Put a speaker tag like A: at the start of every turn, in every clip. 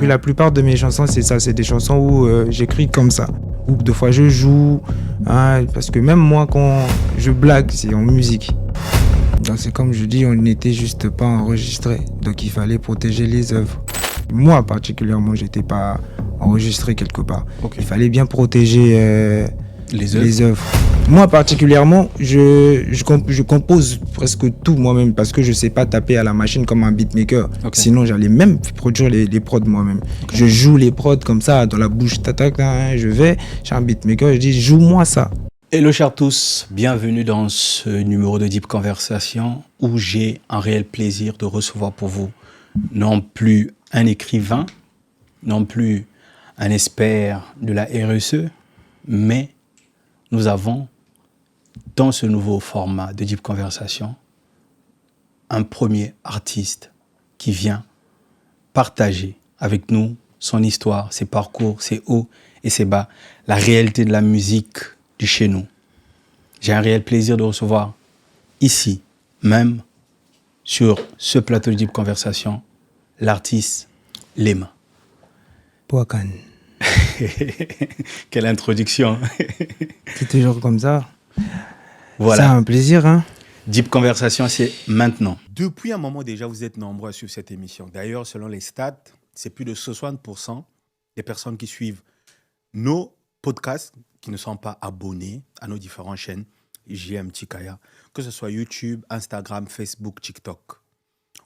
A: La plupart de mes chansons, c'est ça, c'est des chansons où j'écris comme ça. Ou des fois je joue, hein, parce que même moi quand je blague, c'est en musique. Donc c'est comme je dis, on n'était juste pas enregistré. Donc il fallait protéger les œuvres. Moi particulièrement, j'étais pas enregistré quelque part.
B: Okay.
A: Il fallait bien protéger
B: les œuvres.
A: Moi particulièrement, je compose presque tout moi-même parce que je sais pas taper à la machine comme un beatmaker.
B: Okay.
A: Sinon, j'allais même produire les prods moi-même. Okay. Je joue les prods comme ça dans la bouche, je vais chez un beatmaker, je dis joue-moi ça.
B: Hello chers tous, bienvenue dans ce numéro de Deep Conversation où j'ai un réel plaisir de recevoir pour vous non plus un écrivain, non plus un expert de la RSE, mais nous avons dans ce nouveau format de Deep Conversation un premier artiste qui vient partager avec nous son histoire, ses parcours, ses hauts et ses bas, la réalité de la musique de chez nous. J'ai un réel plaisir de recevoir ici, même sur ce plateau de Deep Conversation, l'artiste Lema.
A: Pouakan.
B: Quelle introduction.
A: C'est toujours comme ça.
B: Voilà.
A: C'est un plaisir, hein.
B: Deep Conversation, c'est maintenant.
C: Depuis un moment déjà, vous êtes nombreux à suivre cette émission. D'ailleurs, selon les stats, c'est plus de 60% des personnes qui suivent nos podcasts qui ne sont pas abonnés à nos différentes chaînes JM Tikaya, que ce soit YouTube, Instagram, Facebook, TikTok.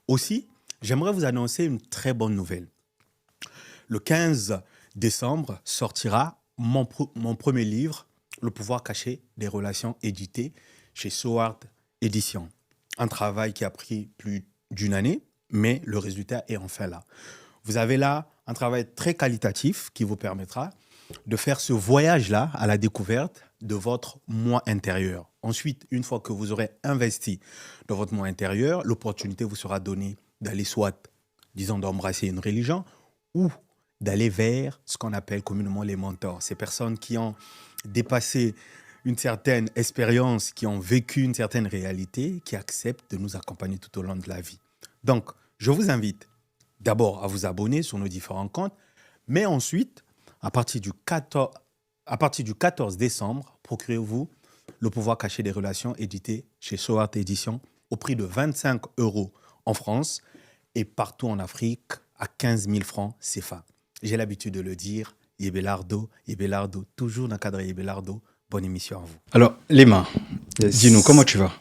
C: Aussi, j'aimerais vous annoncer une très bonne nouvelle. Le 15 décembre sortira mon premier livre, Le pouvoir caché des relations, édité chez Sword Édition. Un travail qui a pris plus d'une année, mais le résultat est enfin là. Vous avez là un travail très qualitatif qui vous permettra de faire ce voyage-là à la découverte de votre moi intérieur. Ensuite, une fois que vous aurez investi dans votre moi intérieur, l'opportunité vous sera donnée d'aller soit, disons, d'embrasser une religion ou d'aller vers ce qu'on appelle communément les mentors. Ces personnes qui ont dépassé une certaine expérience, qui ont vécu une certaine réalité, qui acceptent de nous accompagner tout au long de la vie. Donc, je vous invite d'abord à vous abonner sur nos différents comptes, mais ensuite, à partir du 14 décembre, procurez-vous Le pouvoir caché des relations, édité chez Sword Édition, au prix de 25 € en France et partout en Afrique à 15 000 francs CFA. J'ai l'habitude de le dire, Yebelardo, toujours dans le cadre Yebelardo. Bonne émission à vous.
B: Alors, Lema, dis-nous, comment tu vas?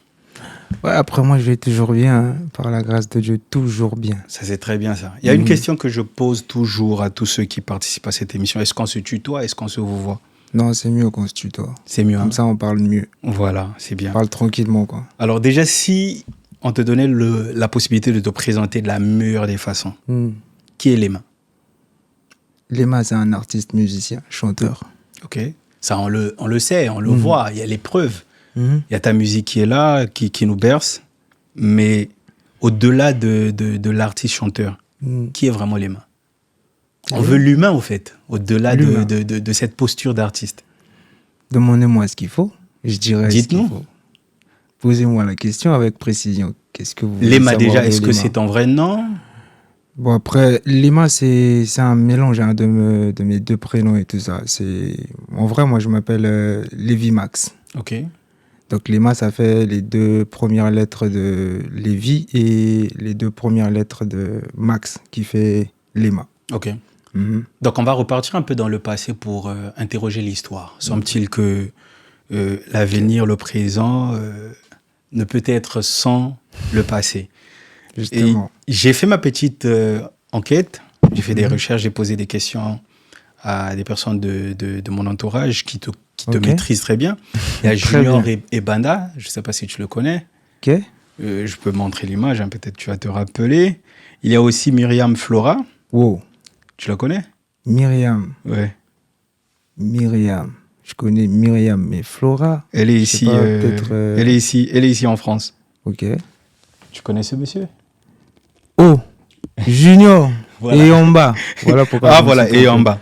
A: Ouais, après moi, je vais toujours bien, hein, par la grâce de Dieu, toujours bien.
B: Ça, c'est très bien ça. Il y a une question que je pose toujours à tous ceux qui participent à cette émission. Est-ce qu'on se tutoie? Est-ce qu'on se voit?
A: Non, c'est mieux qu'on se tutoie.
B: C'est mieux.
A: Comme ça, on parle mieux.
B: Voilà, c'est bien.
A: On parle tranquillement, quoi.
B: Alors déjà, si on te donnait la possibilité de te présenter de la meilleure des façons, qui est Lema?
A: Lema, c'est un artiste, musicien, chanteur.
B: Ok. Ça, on le sait, on le voit, il y a les preuves. Il y a ta musique qui est là, qui nous berce. Mais au-delà de l'artiste chanteur, qui est vraiment Lema? On veut l'humain, au fait, au-delà de cette posture d'artiste.
A: Demandez-moi ce qu'il faut, je dirais.
B: Dites-nous.
A: Ce qu'il faut. Posez-moi la question avec précision. Qu'est-ce que vous voulez
B: Lema,
A: savoir
B: déjà,
A: de
B: est-ce que
A: Lema?
B: c'est ton vrai nom?
A: Bon, après, Lema, c'est un mélange, hein, de mes deux prénoms et tout ça. En vrai, moi, je m'appelle Lévi Max.
B: Ok.
A: Donc, Lema, ça fait les deux premières lettres de Lévi et les deux premières lettres de Max, qui fait Lema.
B: Ok. Donc, on va repartir un peu dans le passé pour interroger l'histoire. Semble-t-il que l'avenir, le présent, ne peut être sans le passé.
A: Justement.
B: Et j'ai fait ma petite enquête, j'ai fait des recherches, j'ai posé des questions à des personnes de mon entourage qui te maîtrisent très bien. Il y a Junior et Banda, je ne sais pas si tu le connais.
A: Ok.
B: Je peux montrer l'image, hein, peut-être tu vas te rappeler. Il y a aussi Myriam Flora.
A: Wow.
B: Tu la connais?
A: Myriam.
B: Ouais.
A: Myriam. Je connais Myriam, mais Flora.
B: Elle est ici. Elle est ici en France.
A: Ok.
B: Tu connais ce monsieur?
A: Oh, Junior.
B: Voilà.
A: Et en bas. Voilà pourquoi.
B: Ah voilà, et en bas.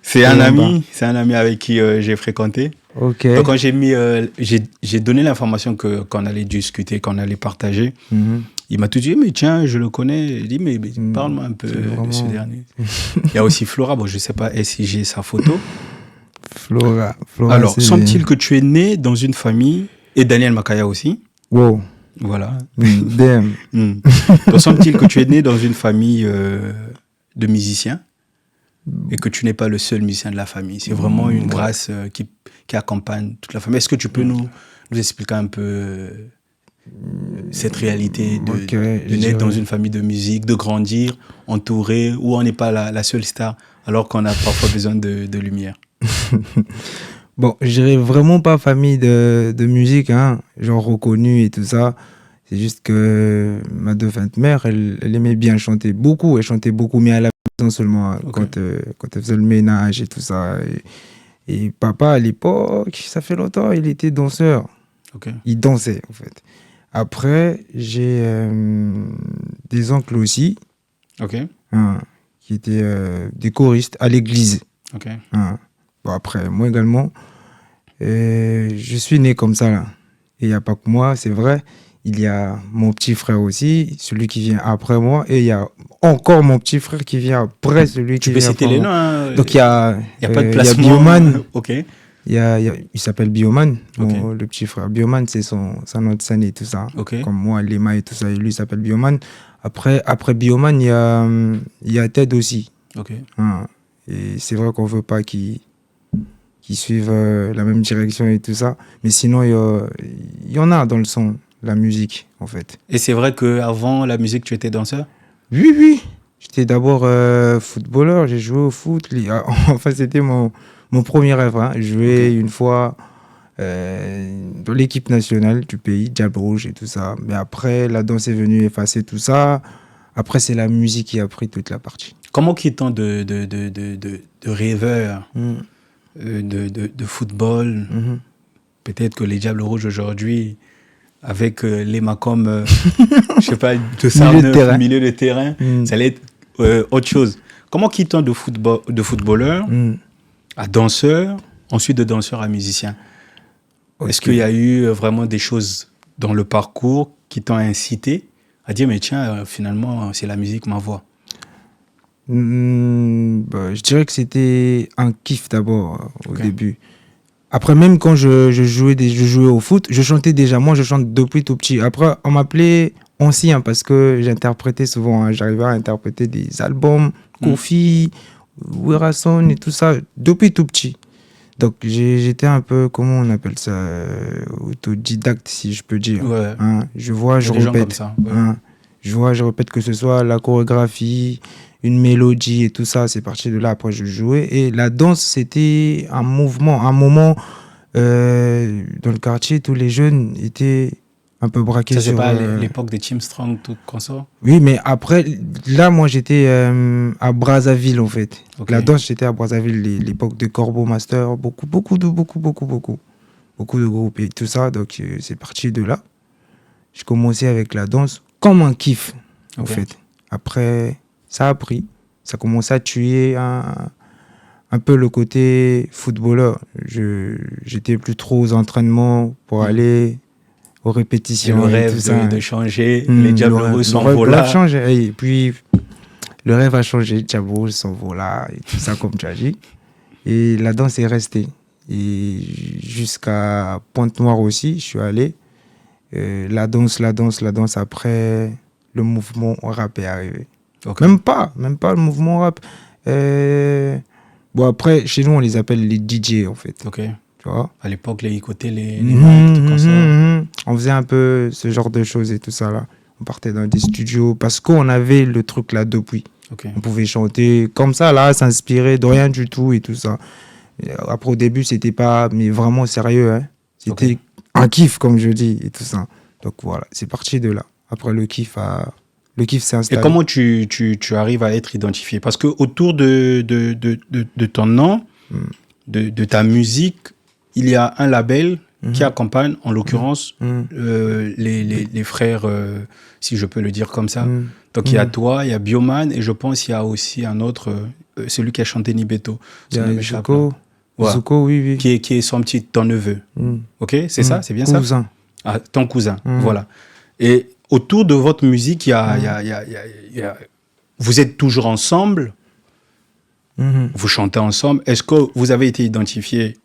B: C'est un ami avec qui j'ai fréquenté.
A: Ok.
B: Donc quand j'ai donné l'information qu'on allait discuter, qu'on allait partager, Il m'a tout dit, mais tiens, je le connais. Il dit, mais parle-moi un peu de ce dernier. Il y a aussi Flora, bon, je ne sais pas si j'ai sa photo.
A: Flora.
B: Alors, semble-t-il que tu es né dans une famille, et Daniel Makaya aussi.
A: Wow.
B: Voilà.
A: Damn.
B: Donc, semble-t-il que tu es né dans une famille de musiciens et que tu n'es pas le seul musicien de la famille. C'est vraiment une grâce qui accompagne toute la famille. Est-ce que tu peux nous expliquer un peu cette réalité de naître dans une famille de musique, de grandir entouré, où on n'est pas la seule star, alors qu'on a parfois besoin de lumière?
A: Bon, je dirais vraiment pas famille de musique, hein, genre reconnue et tout ça. C'est juste que ma défunte mère, elle aimait bien chanter beaucoup. Elle chantait beaucoup, mais à la maison seulement, quand elle faisait le ménage et tout ça. Et papa, à l'époque, ça fait longtemps, il était danseur. Il dansait, en fait. Après, j'ai des oncles aussi, qui étaient des choristes à l'église. Bon, après, moi également, je suis né comme ça, là. Et il n'y a pas que moi, c'est vrai. Il y a mon petit frère aussi, celui qui vient après moi. Et il y a encore mon petit frère qui vient après celui qui vient après moi. Tu peux citer les noms, hein. Donc, il y a pas de placement. Il y a Bioman. Il s'appelle Bioman, le petit frère. Bioman, c'est sa nom de scène et tout ça. Comme moi, Lema et tout ça. Et lui, il s'appelle Bioman. Après Bioman, il y a Ted aussi. Et c'est vrai qu'on ne veut pas qu'ils suivent la même direction et tout ça. Mais sinon, il y en a dans le son, la musique, en fait.
B: Et c'est vrai qu'avant la musique, tu étais danseur?
A: Oui. J'étais d'abord footballeur. J'ai joué au foot. Enfin, c'était mon premier rêve. Hein. Je jouais une fois dans l'équipe nationale du pays, Diable Rouge et tout ça. Mais après, la danse est venue effacer tout ça. Après, c'est la musique qui a pris toute la partie.
B: Comment quittant de rêveur, de football, peut-être que les Diables Rouges aujourd'hui, avec les Macom, je sais pas, de Sarneuf, milieu de terrain, ça allait être autre chose. Comment quittant de footballeur à danseur, ensuite de danseur à musicien? Est-ce qu'il y a eu vraiment des choses dans le parcours qui t'ont incité à dire, mais tiens, finalement, c'est la musique, ma voix?
A: Je dirais que c'était un kiff d'abord au début. Après, même quand je jouais au foot, je chantais déjà. Moi, je chante depuis tout petit. Après, on m'appelait ancien parce que j'interprétais souvent. Hein. J'arrivais à interpréter des albums, Kofi, Werason et tout ça, depuis tout petit. Donc, j'étais un peu, comment on appelle ça, autodidacte, si je peux dire.
B: Ouais.
A: Hein. Je vois, je répète. Ça, hein. Je vois, je répète, que ce soit la chorégraphie, une mélodie et tout ça, c'est parti de là. Après, je jouais. Et la danse, c'était un mouvement, un moment dans le quartier, tous les jeunes étaient un peu braqués.
B: Ça, c'est pas l'époque de Team Strong, tout comme ça?
A: Oui, mais après, là, moi, j'étais à Brazzaville, en fait. La danse, j'étais à Brazzaville, l'époque de Corbeau Master, beaucoup de groupes et tout ça. Donc, c'est parti de là. J'ai commencé avec la danse comme un kiff, en fait. Après, ça a pris. Ça commençait à tuer un peu le côté footballeur. J'étais plus trop aux entraînements pour aller aux répétitions.
B: Et le rêve de changer, les Diables Rouges s'envolent là.
A: Et puis, le rêve a changé, Diables Rouges s'envolent là, et tout ça, comme tu as dit. Et la danse est restée. Et jusqu'à Pointe-Noire aussi, je suis allé. La danse, après, le mouvement rap est arrivé. Même pas le mouvement rap. Bon, après, chez nous, on les appelle les DJ, en fait. Tu vois?
B: À l'époque, les côtés, les mics, tout comme ça.
A: On faisait un peu ce genre de choses et tout ça, là. On partait dans des studios parce qu'on avait le truc là depuis. On pouvait chanter comme ça, là, s'inspirer de rien du tout et tout ça. Et après, au début, c'était pas mais vraiment sérieux. Hein. C'était un kiff, comme je dis, et tout ça. Donc voilà, c'est parti de là. Après, le kiff s'est installé.
B: Et comment tu arrives à être identifié? Parce que autour de ton nom, de ta musique, il y a un label qui accompagne, en l'occurrence, les frères, si je peux le dire comme ça. Donc il y a toi, il y a Bioman, et je pense qu'il y a aussi un autre, celui qui a chanté Nibeto.
A: Il y a Zuko, oui.
B: Qui est son ton neveu. Ok, c'est ça, c'est bien
A: cousin.
B: Ça? Ah, ton cousin, voilà. Et autour de votre musique, vous êtes toujours ensemble, vous chantez ensemble. Est-ce que vous avez été identifié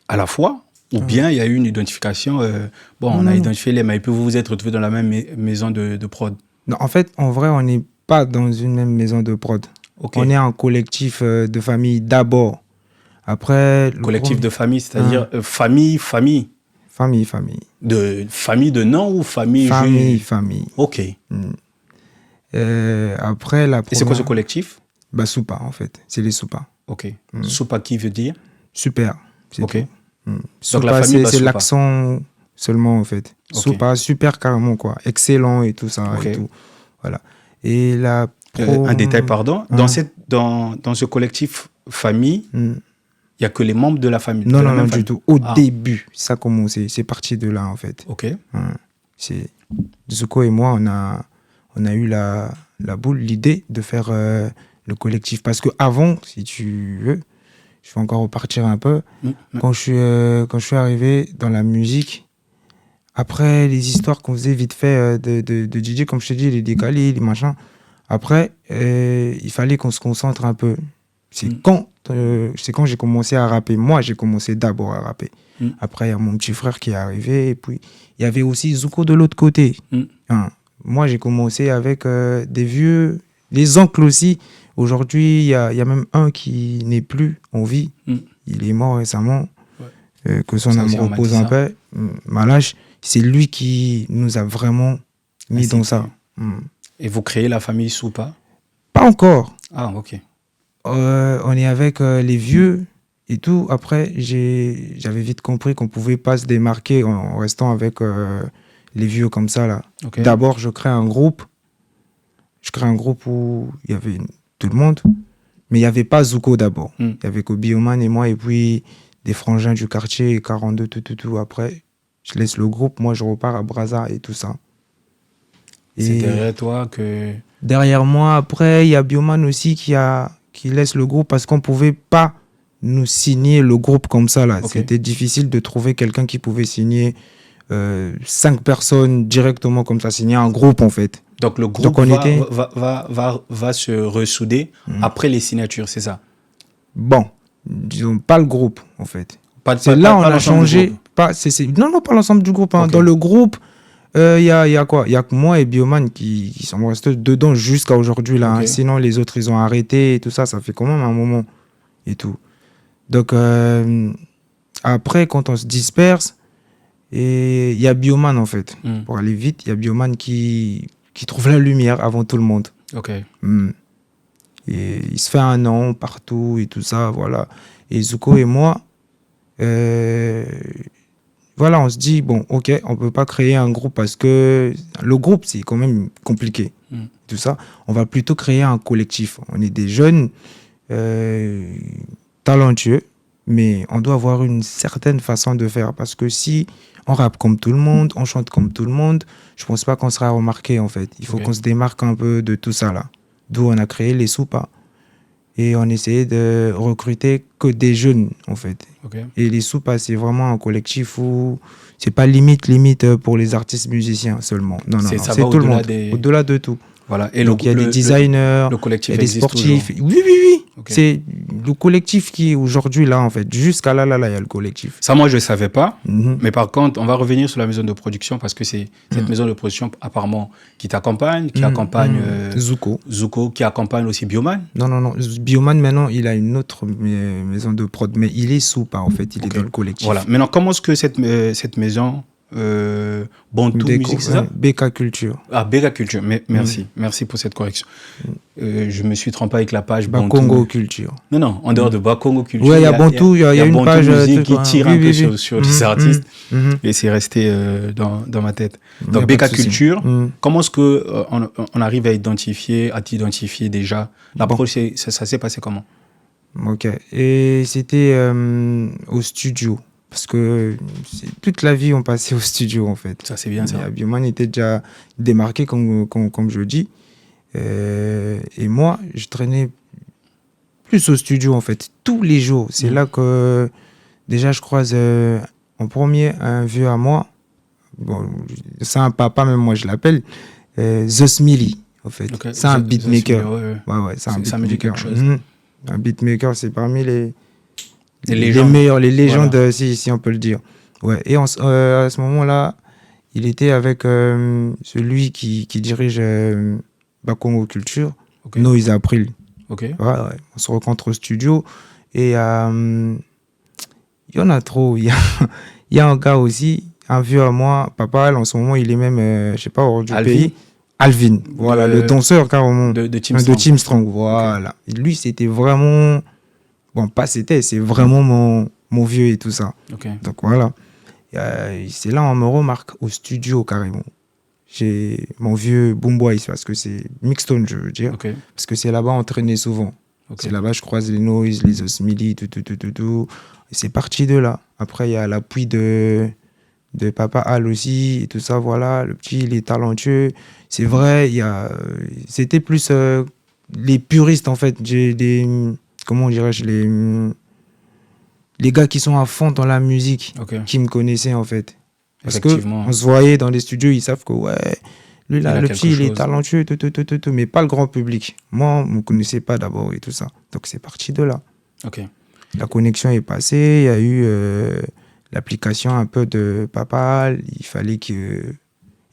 B: à la fois ou bien il y a eu une identification on a identifié les mais puis vous vous êtes retrouvés dans la même maison de prod?
A: Non, en fait, en vrai, on n'est pas dans une même maison de prod.
B: Okay.
A: On est un collectif de famille d'abord. Après,
B: collectif de famille, c'est-à-dire famille.
A: Famille.
B: De famille de nom ou famille?
A: Famille.
B: Ok.
A: Après, la première...
B: Et c'est quoi ce collectif?
A: Soupa, en fait. C'est les Soupa.
B: Ok. Soupa qui veut dire?
A: Super.
B: Ok.
A: Donc
B: Soupa,
A: la famille, c'est l'accent seulement, en fait.
B: Okay.
A: Soupa, super carrément, quoi. Excellent et tout ça.
B: Okay.
A: Et tout. Voilà. Et la
B: un détail, pardon. Dans ce collectif famille, il n'y a que les membres de la famille.
A: Non, du tout. Au début, ça a commencé. C'est parti de là, en fait.
B: Ok.
A: C'est Zuko et moi, on a eu la boule, l'idée de faire le collectif. Parce qu'avant, si tu veux, je vais encore repartir un peu. Quand je suis arrivé dans la musique, après les histoires qu'on faisait vite fait de DJ, comme je te dis, les décalés, les machins, après, il fallait qu'on se concentre un peu. C'est quand j'ai commencé à rapper. Moi, j'ai commencé d'abord à rapper. Après, il y a mon petit frère qui est arrivé. Et puis, il y avait aussi Zuko de l'autre côté. Moi, j'ai commencé avec des vieux... Les oncles aussi. Aujourd'hui, il y a même un qui n'est plus en vie. Il est mort récemment. Que son âme repose en paix. Malache, c'est lui qui nous a vraiment mis dans ça.
B: Et vous créez la famille Soupa?
A: Pas encore.
B: Ah, ok.
A: On est avec les vieux et tout. Après, j'avais vite compris qu'on ne pouvait pas se démarquer en restant avec les vieux comme ça, là. Okay. D'abord, je crée un groupe. Je crée un groupe où il y avait tout le monde. Mais il n'y avait pas Zuko d'abord. Il y avait que Bioman et moi. Et puis, des frangins du quartier, 42, tout. Après, je laisse le groupe. Moi, je repars à Brazza et tout ça.
B: C'est derrière toi que...
A: Derrière moi, après, il y a Bioman aussi qui laisse le groupe parce qu'on ne pouvait pas nous signer le groupe comme ça, là. Okay. C'était difficile de trouver quelqu'un qui pouvait signer 5 personnes directement comme ça, signer un groupe, en fait.
B: Donc, le groupe va se ressouder après les signatures, c'est ça?
A: Bon, disons pas le groupe, en fait. C'est là on a changé. Non, pas l'ensemble du groupe. Hein. Okay. Dans le groupe, il y a quoi? Il y a que moi et Bioman qui sont restés dedans jusqu'à aujourd'hui. Là, okay. Sinon, les autres, ils ont arrêté et tout ça. Ça fait quand même un moment et tout. Donc, après, quand on se disperse, il y a Bioman, en fait. Pour aller vite, il y a Bioman qui trouve la lumière avant tout le monde.
B: Ok.
A: Et il se fait un nom partout et tout ça, voilà. Et Zuko et moi, voilà, on se dit, bon, ok, on peut pas créer un groupe parce que le groupe, c'est quand même compliqué. Tout ça. On va plutôt créer un collectif. On est des jeunes talentueux, mais on doit avoir une certaine façon de faire parce que si on rappe comme tout le monde, on chante comme tout le monde, je pense pas qu'on sera remarqué, en fait. Il faut qu'on se démarque un peu de tout ça, là. D'où on a créé les Soupa. Et on essayait de recruter que des jeunes, en fait.
B: Okay.
A: Et les Soupa, c'est vraiment un collectif où c'est pas limite pour les artistes musiciens seulement. Non, c'est tout le monde. Au-delà de tout.
B: Voilà. Et
A: donc, il y a des designers, il y a des sportifs. Oui. Okay. C'est le collectif qui est aujourd'hui là, en fait. Jusqu'à là, il y a le collectif.
B: Ça, moi, je ne savais pas. Mais par contre, on va revenir sur la maison de production parce que c'est cette maison de production, apparemment, qui t'accompagne, qui accompagne Zuko, qui accompagne aussi Bioman.
A: Non. Bioman, maintenant, il a une autre maison de prod, mais il est Soupa, en fait. Il est dans le collectif.
B: Voilà. Maintenant, comment est-ce que cette maison... Bantou Musique, c'est ça?
A: BK Culture.
B: Ah, BK Culture, merci pour cette correction. Je me suis trompé avec la page
A: Bakongo Culture.
B: Non, en dehors de Bakongo Culture.
A: Oui, il y a Bantou, il y a une
B: Bantou
A: page
B: Musique qui tire un peu sur les artistes et c'est resté dans ma tête. Donc BK Culture, comment est-ce qu'on arrive à t'identifier déjà? L'approche, ça s'est passé comment?
A: Ok, et c'était au studio. Parce que toute la vie, on passait au studio, en fait.
B: Ça, c'est bien, ça.
A: Bioman était déjà démarqué, comme je dis. Et moi, je traînais plus au studio, en fait, tous les jours. C'est là que, déjà, je croise en premier un vieux à moi, bon, c'est un papa, même moi je l'appelle, The Smiley, en fait.
B: Okay.
A: C'est un beatmaker.
B: Ouais,
A: c'est un beatmaker.
B: Ça me dit quelque chose.
A: Un beatmaker, c'est parmi les
B: légendes.
A: meilleurs, les légendes, si on peut le dire. Ouais. Et à ce moment-là, il était avec celui qui dirige Bakongo Culture, Noise April.
B: Okay.
A: Ouais. On se rencontre au studio et il y en a trop. Il y a un gars aussi, un vieux à moi, papa, en ce moment, il est même, je sais pas, hors du pays. Alvin, voilà, le danseur carrément.
B: De Team
A: Strong, voilà. Okay. Lui, c'était vraiment... Bon, c'est vraiment mon vieux et tout ça.
B: Okay.
A: Donc voilà. C'est là on me remarque au studio carrément. J'ai mon vieux Boom Boys, parce que c'est Mixstone, je veux dire.
B: Okay.
A: Parce que c'est là-bas on traînait souvent. C'est là-bas je croise les Noise, les Osmili, tout. Et c'est parti de là. Après il y a l'appui de Papa Al aussi et tout ça, voilà. Le petit, il est talentueux. C'est vrai, c'était plus les puristes en fait. J'ai comment dirais-je, les gars qui sont à fond dans la musique, qui me connaissaient en fait. Parce qu'on se voyait dans les studios, ils savent que lui là, le petit, il est talentueux, tout, mais pas le grand public. Moi, on ne me connaissait pas d'abord et tout ça. Donc c'est parti de là. La connexion est passée, il y a eu l'application un peu de Papa, il fallait que...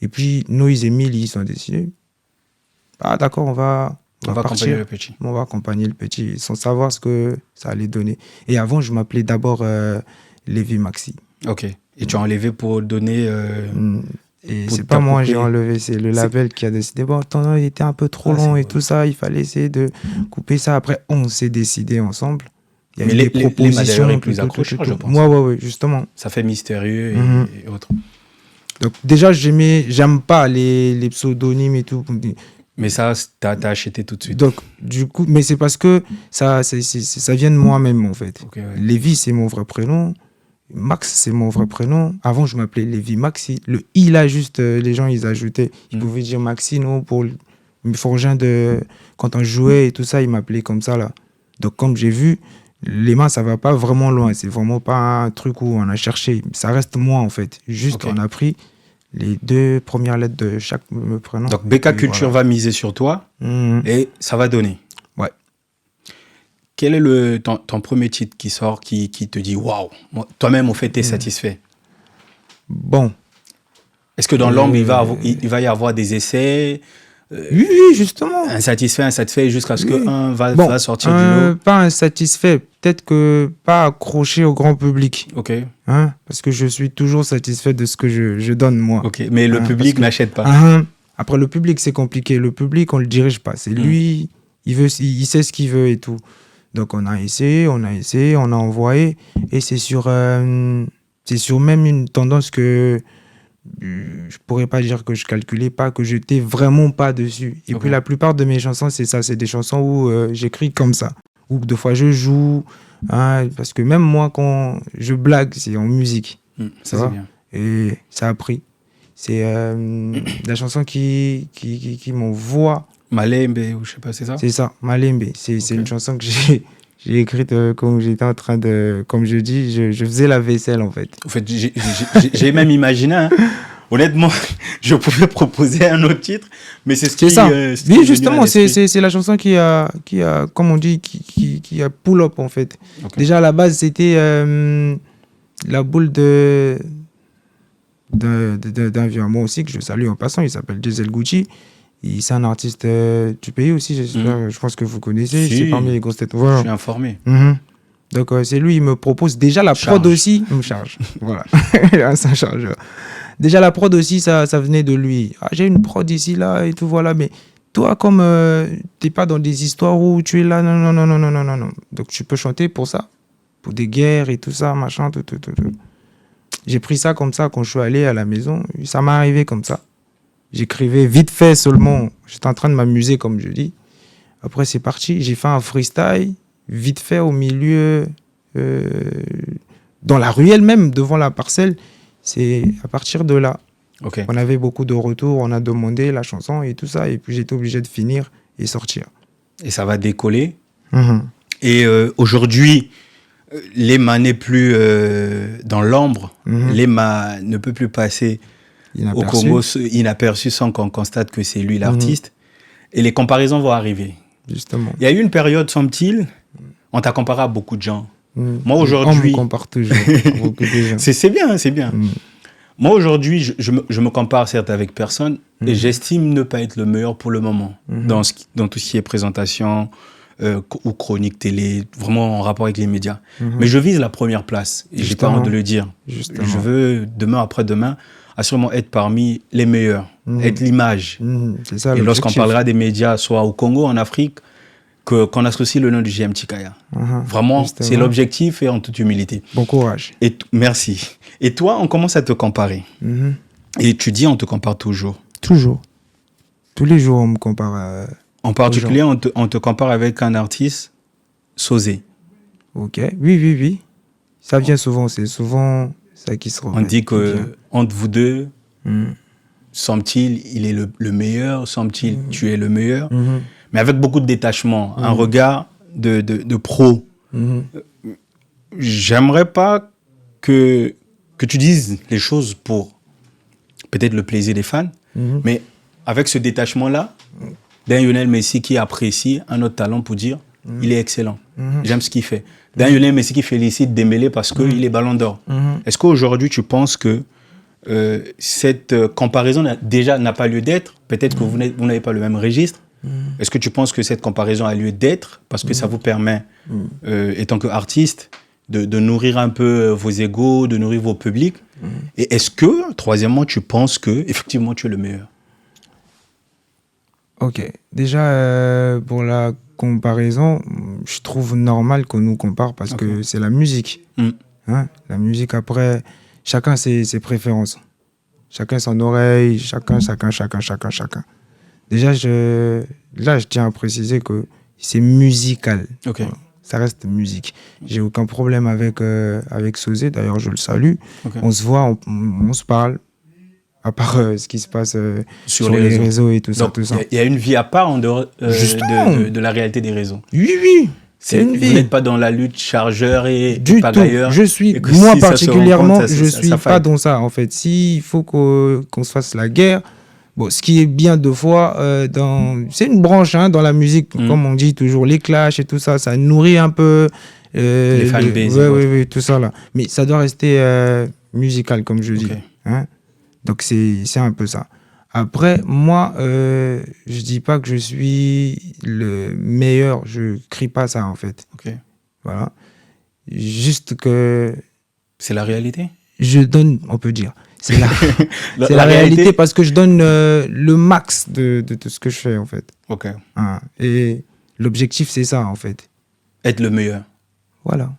A: Et puis, Noise et Milly, ils sont décidés. Ah d'accord, on va
B: accompagner le petit.
A: On va accompagner le petit, sans savoir ce que ça allait donner. Et avant, je m'appelais d'abord Lévi Maxi.
B: Ok. Et tu as enlevé pour donner...
A: Et c'est pas moi j'ai enlevé, c'est le label qui a décidé. Bon, ton nom, il était un peu trop long et tout ça, il fallait essayer de couper ça. Après, on s'est décidé ensemble.
B: Il y a eu des propositions les plus accrocheurs, je pense.
A: Ouais, justement.
B: Ça fait mystérieux et autres.
A: Donc déjà, j'aime pas les pseudonymes et tout.
B: Mais ça, t'as acheté tout de suite.
A: Donc, du coup, mais c'est parce que ça vient de moi-même, en fait.
B: Okay, ouais.
A: Lévi, c'est mon vrai prénom. Max, c'est mon vrai prénom. Avant, je m'appelais Lévi Maxi. Le I, là, juste, les gens, ils ajoutaient. Ils pouvaient dire Maxi, non, pour mes frangins quand on jouait et tout ça, ils m'appelaient comme ça, là. Donc, comme j'ai vu, les mains, ça va pas vraiment loin. C'est vraiment pas un truc où on a cherché. Ça reste moi, en fait. Juste, on a pris les 2 premières lettres de chaque prénom.
B: Donc, BK Culture va miser sur toi et ça va donner.
A: Ouais.
B: Quel est ton premier titre qui sort, qui te dit waouh, toi-même, au fait, tu es satisfait?
A: Bon.
B: Est-ce que dans l'ombre, il va y avoir des essais?
A: Oui, justement.
B: Insatisfait, jusqu'à ce qu'un va sortir du lot.
A: Pas insatisfait, peut-être que pas accroché au grand public.
B: Ok.
A: Parce que je suis toujours satisfait de ce que je donne, moi.
B: Ok, mais le public n'achète pas.
A: Après, le public, c'est compliqué. Le public, on le dirige pas. C'est lui, il sait ce qu'il veut et tout. Donc, on a essayé, on a envoyé. Et c'est sur même une tendance que je pourrais pas dire que je calculais pas, que j'étais vraiment pas dessus. Et puis la plupart de mes chansons, c'est ça, c'est des chansons où j'écris comme ça, ou des fois je joue, parce que même moi quand je blague, c'est en musique.
B: Ça c'est bien.
A: Et ça a pris. C'est la chanson qui m'envoie.
B: Malembe, ou je sais pas, c'est ça?
A: C'est ça, Malembe. C'est une chanson que j'ai écrite comme j'étais en train de... Comme je dis, je faisais la vaisselle, en fait.
B: En fait, j'ai même imaginé, honnêtement, je pouvais proposer un autre titre, mais c'est ce qui...
A: ça. Oui, justement, c'est la chanson qui a, comme on dit, qui a pull up, en fait. Déjà, à la base, c'était la boule d'un vieux à moi aussi, que je salue en passant. Il s'appelle Diesel Gucci. C'est un artiste du pays aussi, j'espère. Je pense que vous connaissez. C'est parmi les grosses têtes. Voilà.
B: Je suis informé.
A: Donc, c'est lui, il me propose. Déjà, la prod aussi, il me charge. Voilà. C'est un chargeur. Déjà, la prod aussi, ça venait de lui. J'ai une prod ici, là, et tout, voilà. Mais toi, comme t'es pas dans des histoires où tu es là, non. Donc, tu peux chanter pour ça. Pour des guerres et tout ça, machin, tout. J'ai pris ça comme ça quand je suis allé à la maison. Ça m'est arrivé comme ça. J'écrivais vite fait seulement. J'étais en train de m'amuser, comme je dis. Après, c'est parti. J'ai fait un freestyle, vite fait, au milieu, dans la ruelle même, devant la parcelle. C'est à partir de là. On avait beaucoup de retours. On a demandé la chanson et tout ça. Et puis, j'étais obligé de finir et sortir.
B: Et ça va décoller. Et aujourd'hui, Lema n'est plus dans l'ombre. Lema ne peut plus passer au Congo inaperçu sans qu'on constate que c'est lui l'artiste. Et les comparaisons vont arriver.
A: Justement.
B: Il y a eu une période, semble-t-il, on t'a comparé à beaucoup de gens. Moi,
A: On
B: aujourd'hui...
A: me compare toujours à beaucoup de gens.
B: C'est bien, c'est bien. Moi, aujourd'hui, je me compare certes avec personne et j'estime ne pas être le meilleur pour le moment dans tout ce qui est présentation ou chronique télé, vraiment en rapport avec les médias. Mais je vise la première place et j'ai pas honte de le dire.
A: Justement.
B: Je veux, demain, après-demain, assurément être parmi les meilleurs, être l'image.
A: C'est ça,
B: Et lorsqu'on
A: l'objectif.
B: parlera des médias, soit au Congo, en Afrique, qu'on associe le nom du GM Chikaya. Vraiment,
A: Justement.
B: c'est l'objectif et en toute humilité.
A: Bon courage.
B: Merci. Et toi, on commence à te comparer. Et tu dis, on te compare toujours.
A: Toujours. Tous les jours, on me compare.
B: En particulier, on te compare avec un artiste, Sosé.
A: Ok. Oui. Ça vient souvent. C'est souvent ça qui se
B: On
A: répète.
B: dit que entre vous deux, semble-t-il, il est le meilleur, semble-t-il, tu es le meilleur. Mais avec beaucoup de détachement, un regard de pro. J'aimerais pas que tu dises les choses pour peut-être le plaisir des fans, mais avec ce détachement-là, d'un Lionel Messi qui apprécie un autre talent pour dire il est excellent, j'aime ce qu'il fait. D'un Lionel Messi qui félicite Dembélé parce qu'il est ballon d'or. Est-ce qu'aujourd'hui tu penses que cette comparaison n'a pas lieu d'être? Peut-être que vous n'avez pas le même registre. Est-ce que tu penses que cette comparaison a lieu d'être parce que ça vous permet, étant qu'artiste, de nourrir un peu vos égos, de nourrir vos publics? Et est-ce que, troisièmement, tu penses que effectivement tu es le meilleur?
A: Ok. Déjà, pour la comparaison, je trouve normal qu'on nous compare parce que c'est la musique. Hein? La musique, après, chacun ses préférences. Chacun son oreille, chacun. Déjà, là, je tiens à préciser que c'est musical.
B: Ok.
A: Voilà. Ça reste musique. J'ai aucun problème avec Sosé. D'ailleurs, je le salue.
B: Okay.
A: On se voit, on se parle. À part ce qui se passe sur
B: les
A: les réseaux et tout ça.
B: Il y a une vie à part en dehors de la réalité des réseaux.
A: Oui. C'est une vie.
B: Vous n'êtes pas dans la lutte chargeur et
A: du
B: pagailleur.
A: Je suis, moi particulièrement, je suis pas dans ça en fait. S'il faut qu'on se fasse la guerre, bon, ce qui est bien deux fois, c'est une branche dans la musique, comme on dit toujours, les clashs et tout ça, ça nourrit un peu
B: les fanbases.
A: Oui, tout ça là. Mais ça doit rester musical, comme je dis. Hein? Donc c'est un peu ça. Après, moi, je dis pas que je suis le meilleur, je crie pas ça en fait. Voilà. Juste que...
B: C'est la réalité?
A: Je donne, on peut dire. C'est la réalité parce que je donne le max de ce que je fais en fait.
B: Ok.
A: Et l'objectif, c'est ça en fait.
B: Être le meilleur.
A: Voilà.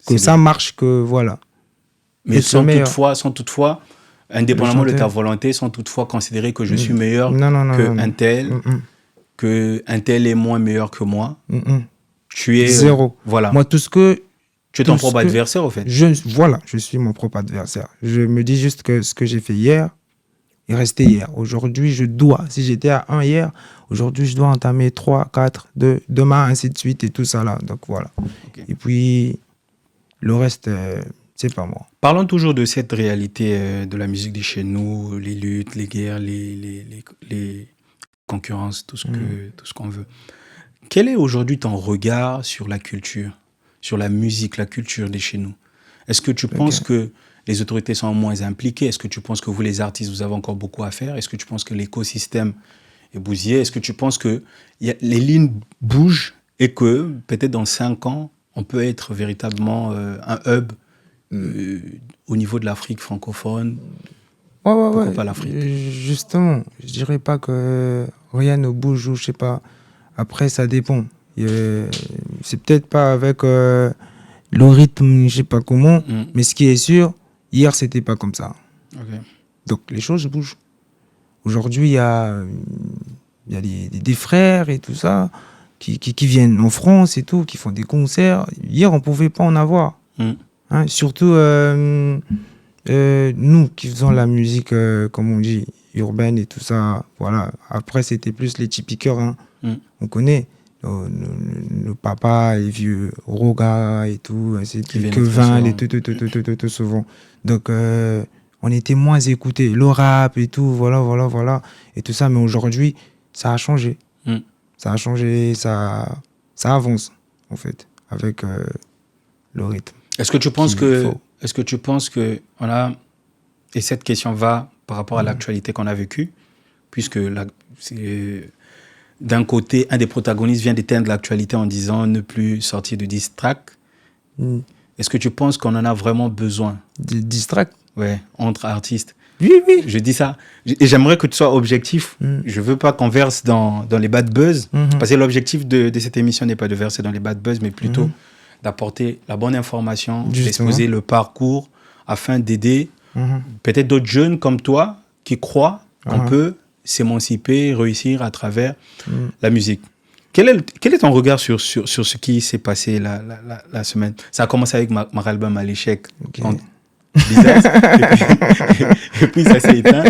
A: Que ça marche, que voilà.
B: Mais sans toutefois, indépendamment de ta volonté, sans toutefois considérer que je suis meilleur qu'un tel, qu'un tel est moins meilleur que moi. Tu es...
A: Zéro.
B: Voilà.
A: Moi, tout ce que...
B: Tu es ton propre adversaire, au fait.
A: Voilà, je suis mon propre adversaire. Je me dis juste que ce que j'ai fait hier est resté hier. Aujourd'hui, je dois, si j'étais à 1 hier, aujourd'hui, je dois entamer 3, 4, 2, demain, ainsi de suite et tout ça là. Donc voilà. Et puis, le reste... c'est pas moi.
B: Parlons toujours de cette réalité de la musique de chez nous, les luttes, les guerres, les concurrences, tout ce qu'on veut. Quel est aujourd'hui ton regard sur la culture, sur la musique, la culture de chez nous? Est-ce que tu penses que les autorités sont moins impliquées? Est-ce que tu penses que vous, les artistes, vous avez encore beaucoup à faire? Est-ce que tu penses que l'écosystème est bousillé? Est-ce que tu penses que les lignes bougent et que peut-être dans 5 ans, on peut être véritablement un hub au niveau de l'Afrique francophone? Pourquoi pas l'Afrique?
A: Justement, je dirais pas que rien ne bouge ou je sais pas. Après, ça dépend. C'est peut-être pas avec le rythme, je sais pas comment, mais ce qui est sûr, hier c'était pas comme ça. Donc les choses bougent. Aujourd'hui, il y a des frères et tout ça qui viennent en France et tout, qui font des concerts. Hier, on pouvait pas en avoir. Surtout nous qui faisons la musique, comme on dit, urbaine et tout ça. Voilà. Après, c'était plus les typiqueurs. On connaît nos papas, les vieux Roga et tout. C'est que 20, les tout souvent. Donc, on était moins écoutés. Le rap et tout, voilà. Et tout ça, mais aujourd'hui, ça a changé. Ça a changé, ça avance, en fait, avec le rythme.
B: Est-ce que tu penses que on a, et cette question va par rapport à l'actualité qu'on a vécue, puisque d'un côté, un des protagonistes vient d'éteindre l'actualité en disant ne plus sortir de diss track. Est-ce que tu penses qu'on en a vraiment besoin?
A: Des diss tracks?
B: Ouais, entre artistes.
A: Oui.
B: Je dis ça. Et j'aimerais que tu sois objectif. Je veux pas qu'on verse dans les bad buzz. Parce que l'objectif de cette émission n'est pas de verser dans les bad buzz, mais plutôt d'apporter la bonne information, d'exposer le parcours afin d'aider peut-être d'autres jeunes comme toi qui croient qu'on peut s'émanciper, réussir à travers la musique. Quel est ton regard sur ce qui s'est passé la semaine? Ça a commencé avec Maralba Maléchek. Okay. Et puis ça s'est éteint.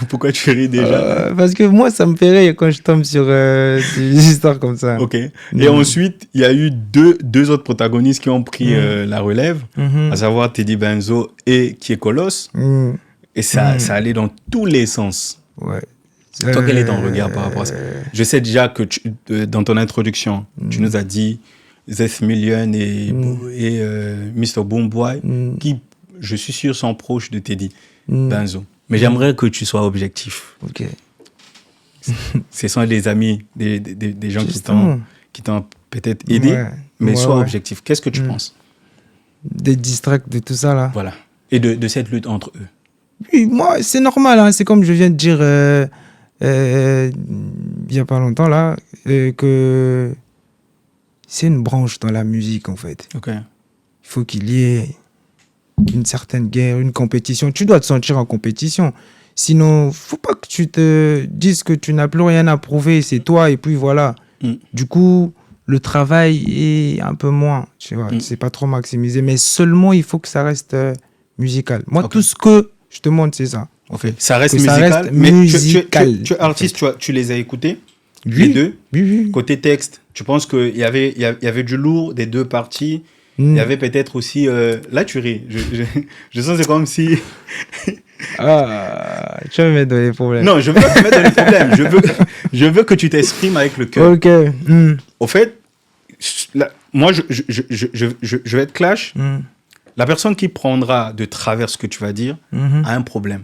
B: Pourquoi tu ris déjà?
A: Parce que moi, ça me fait rire quand je tombe sur des histoires comme ça.
B: Ok. Et ensuite, il y a eu deux autres protagonistes qui ont pris la relève, à savoir Teddy Benzo et Kiekolos. Et ça allait dans tous les sens.
A: Ouais.
B: Toi, quel est ton regard par rapport à ça? Je sais déjà que dans ton introduction, tu nous as dit Zeth Million et Mr. Boomboy, qui, je suis sûr, sont proches de Teddy Benzo. Mais j'aimerais que tu sois objectif.
A: Ok.
B: Ce sont des amis, des gens qui t'ont peut-être aidé, mais sois objectif. Qu'est-ce que tu penses?
A: Des distracts, de tout ça, là.
B: Voilà. Et de cette lutte entre eux.
A: Oui, moi, c'est normal. Hein. C'est comme je viens de dire il n'y a pas longtemps, là, que c'est une branche dans la musique, en fait.
B: Ok.
A: Il faut qu'il y ait une certaine guerre, une compétition. Tu dois te sentir en compétition. Sinon, faut pas que tu te dises que tu n'as plus rien à prouver, c'est toi, et puis voilà. Du coup, le travail est un peu moins, tu vois. C'est pas trop maximisé, mais seulement, il faut que ça reste musical. Moi, tout ce que je te montre, c'est ça.
B: Ok. Ça reste musical, mais tu es artiste, tu les as écoutés, les deux.
A: Oui.
B: Côté texte, tu penses qu'il y avait du lourd des deux parties. Il y avait peut-être aussi... là, tu ris. Je sens c'est comme si...
A: tu vas me mettre dans les problèmes.
B: Non, je veux pas te mettre dans les problèmes. Je veux que tu t'exprimes avec le cœur.
A: Ok.
B: Au fait, là, moi, je vais être clash. La personne qui prendra de travers ce que tu vas dire a un problème.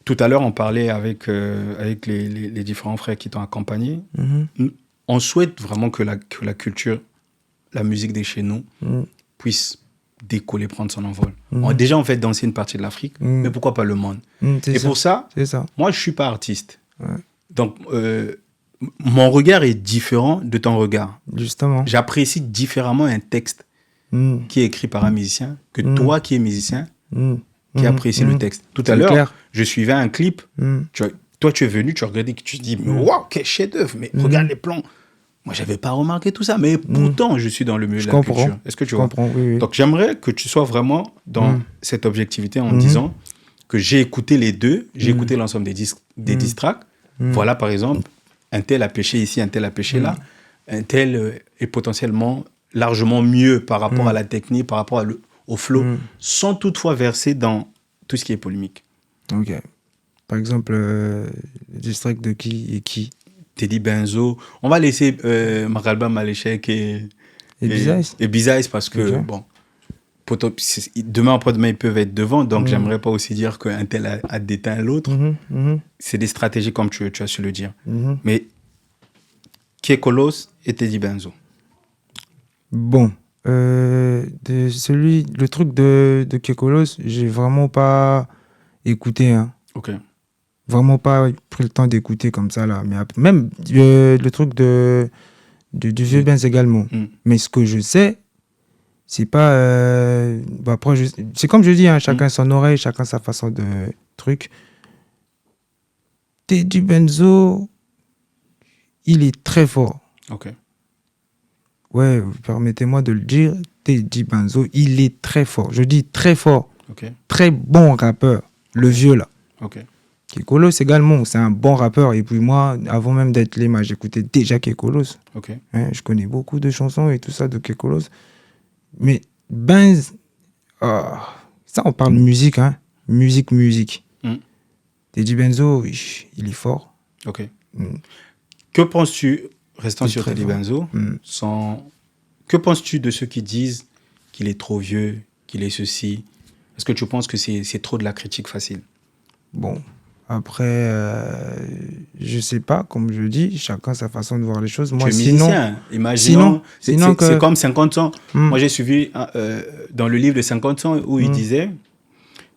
B: Tout à l'heure, on parlait avec les différents frères qui t'ont accompagné. On souhaite vraiment que la culture, la musique de chez nous, puisse décoller, prendre son envol. On a déjà, en fait, dansé une partie de l'Afrique, mais pourquoi pas le monde? Et pour ça, moi, je ne suis pas artiste. Ouais. Donc, mon regard est différent de ton regard.
A: Justement.
B: J'apprécie différemment un texte qui est écrit par un musicien que toi qui es musicien, qui apprécie le texte. Tout à l'heure, je suivais un clip. Toi, tu es venu, tu as regardé, tu te dis, mais waouh, quel chef-d'œuvre, mais regarde les plans. Moi, je n'avais pas remarqué tout ça, mais pourtant, je suis dans le milieu de la culture. Est-ce que tu vois?
A: Oui.
B: Donc, j'aimerais que tu sois vraiment dans cette objectivité en disant que j'ai écouté les deux, j'ai écouté l'ensemble des diss tracks. Voilà, par exemple, un tel a pêché ici, un tel a pêché là. Un tel est potentiellement largement mieux par rapport à la technique, par rapport au flow, sans toutefois verser dans tout ce qui est polémique.
A: Ok. Par exemple, le diss track de qui et qui?
B: Teddy Benzo. On va laisser Maralba Maléchek et Bizaïs parce que, bon, demain après-demain, ils peuvent être devant, donc j'aimerais pas aussi dire qu'un tel a déteint l'autre. C'est des stratégies comme tu as su le dire. Mais Kiekolos et Teddy Benzo.
A: Bon, le truc de Kiekolos, j'ai vraiment pas écouté. Hein.
B: Ok.
A: Vraiment pas pris le temps d'écouter comme ça là, mais même le truc du vieux Benz également. Mais ce que je sais, c'est pas après c'est comme je dis, hein, chacun son oreille, chacun sa façon de truc. Teddy Benzo, il est très fort.
B: Ok.
A: Ouais, permettez-moi de le dire, Teddy Benzo, il est très fort. Je dis très fort.
B: Ok.
A: Très bon rappeur, le vieux là.
B: Ok.
A: Kiekolos également, c'est un bon rappeur. Et puis moi, avant même d'être Lema, j'écoutais déjà Kiekolos.
B: Ok.
A: Je connais beaucoup de chansons et tout ça de Kiekolos. Mais Benz, Ça, on parle musique, hein. Musique.
B: Mm.
A: Teddy Benzo, il est fort.
B: Ok.
A: Mm.
B: Que penses-tu, restant
A: Il est
B: sur
A: très
B: Teddy
A: fort.
B: Benzo,
A: Mm.
B: que penses-tu de ceux qui disent qu'il est trop vieux, qu'il est ceci? Est-ce que tu penses que c'est trop de la critique facile?
A: Bon, après, je sais pas, comme je dis, chacun sa façon de voir les choses. Moi,
B: Tu es
A: sinon,
B: musicien, imaginons.
A: sinon
B: C'est
A: que-
B: comme 50 ans.
A: Mm.
B: Moi, j'ai suivi dans le livre de 50 ans où il
A: Mm.
B: disait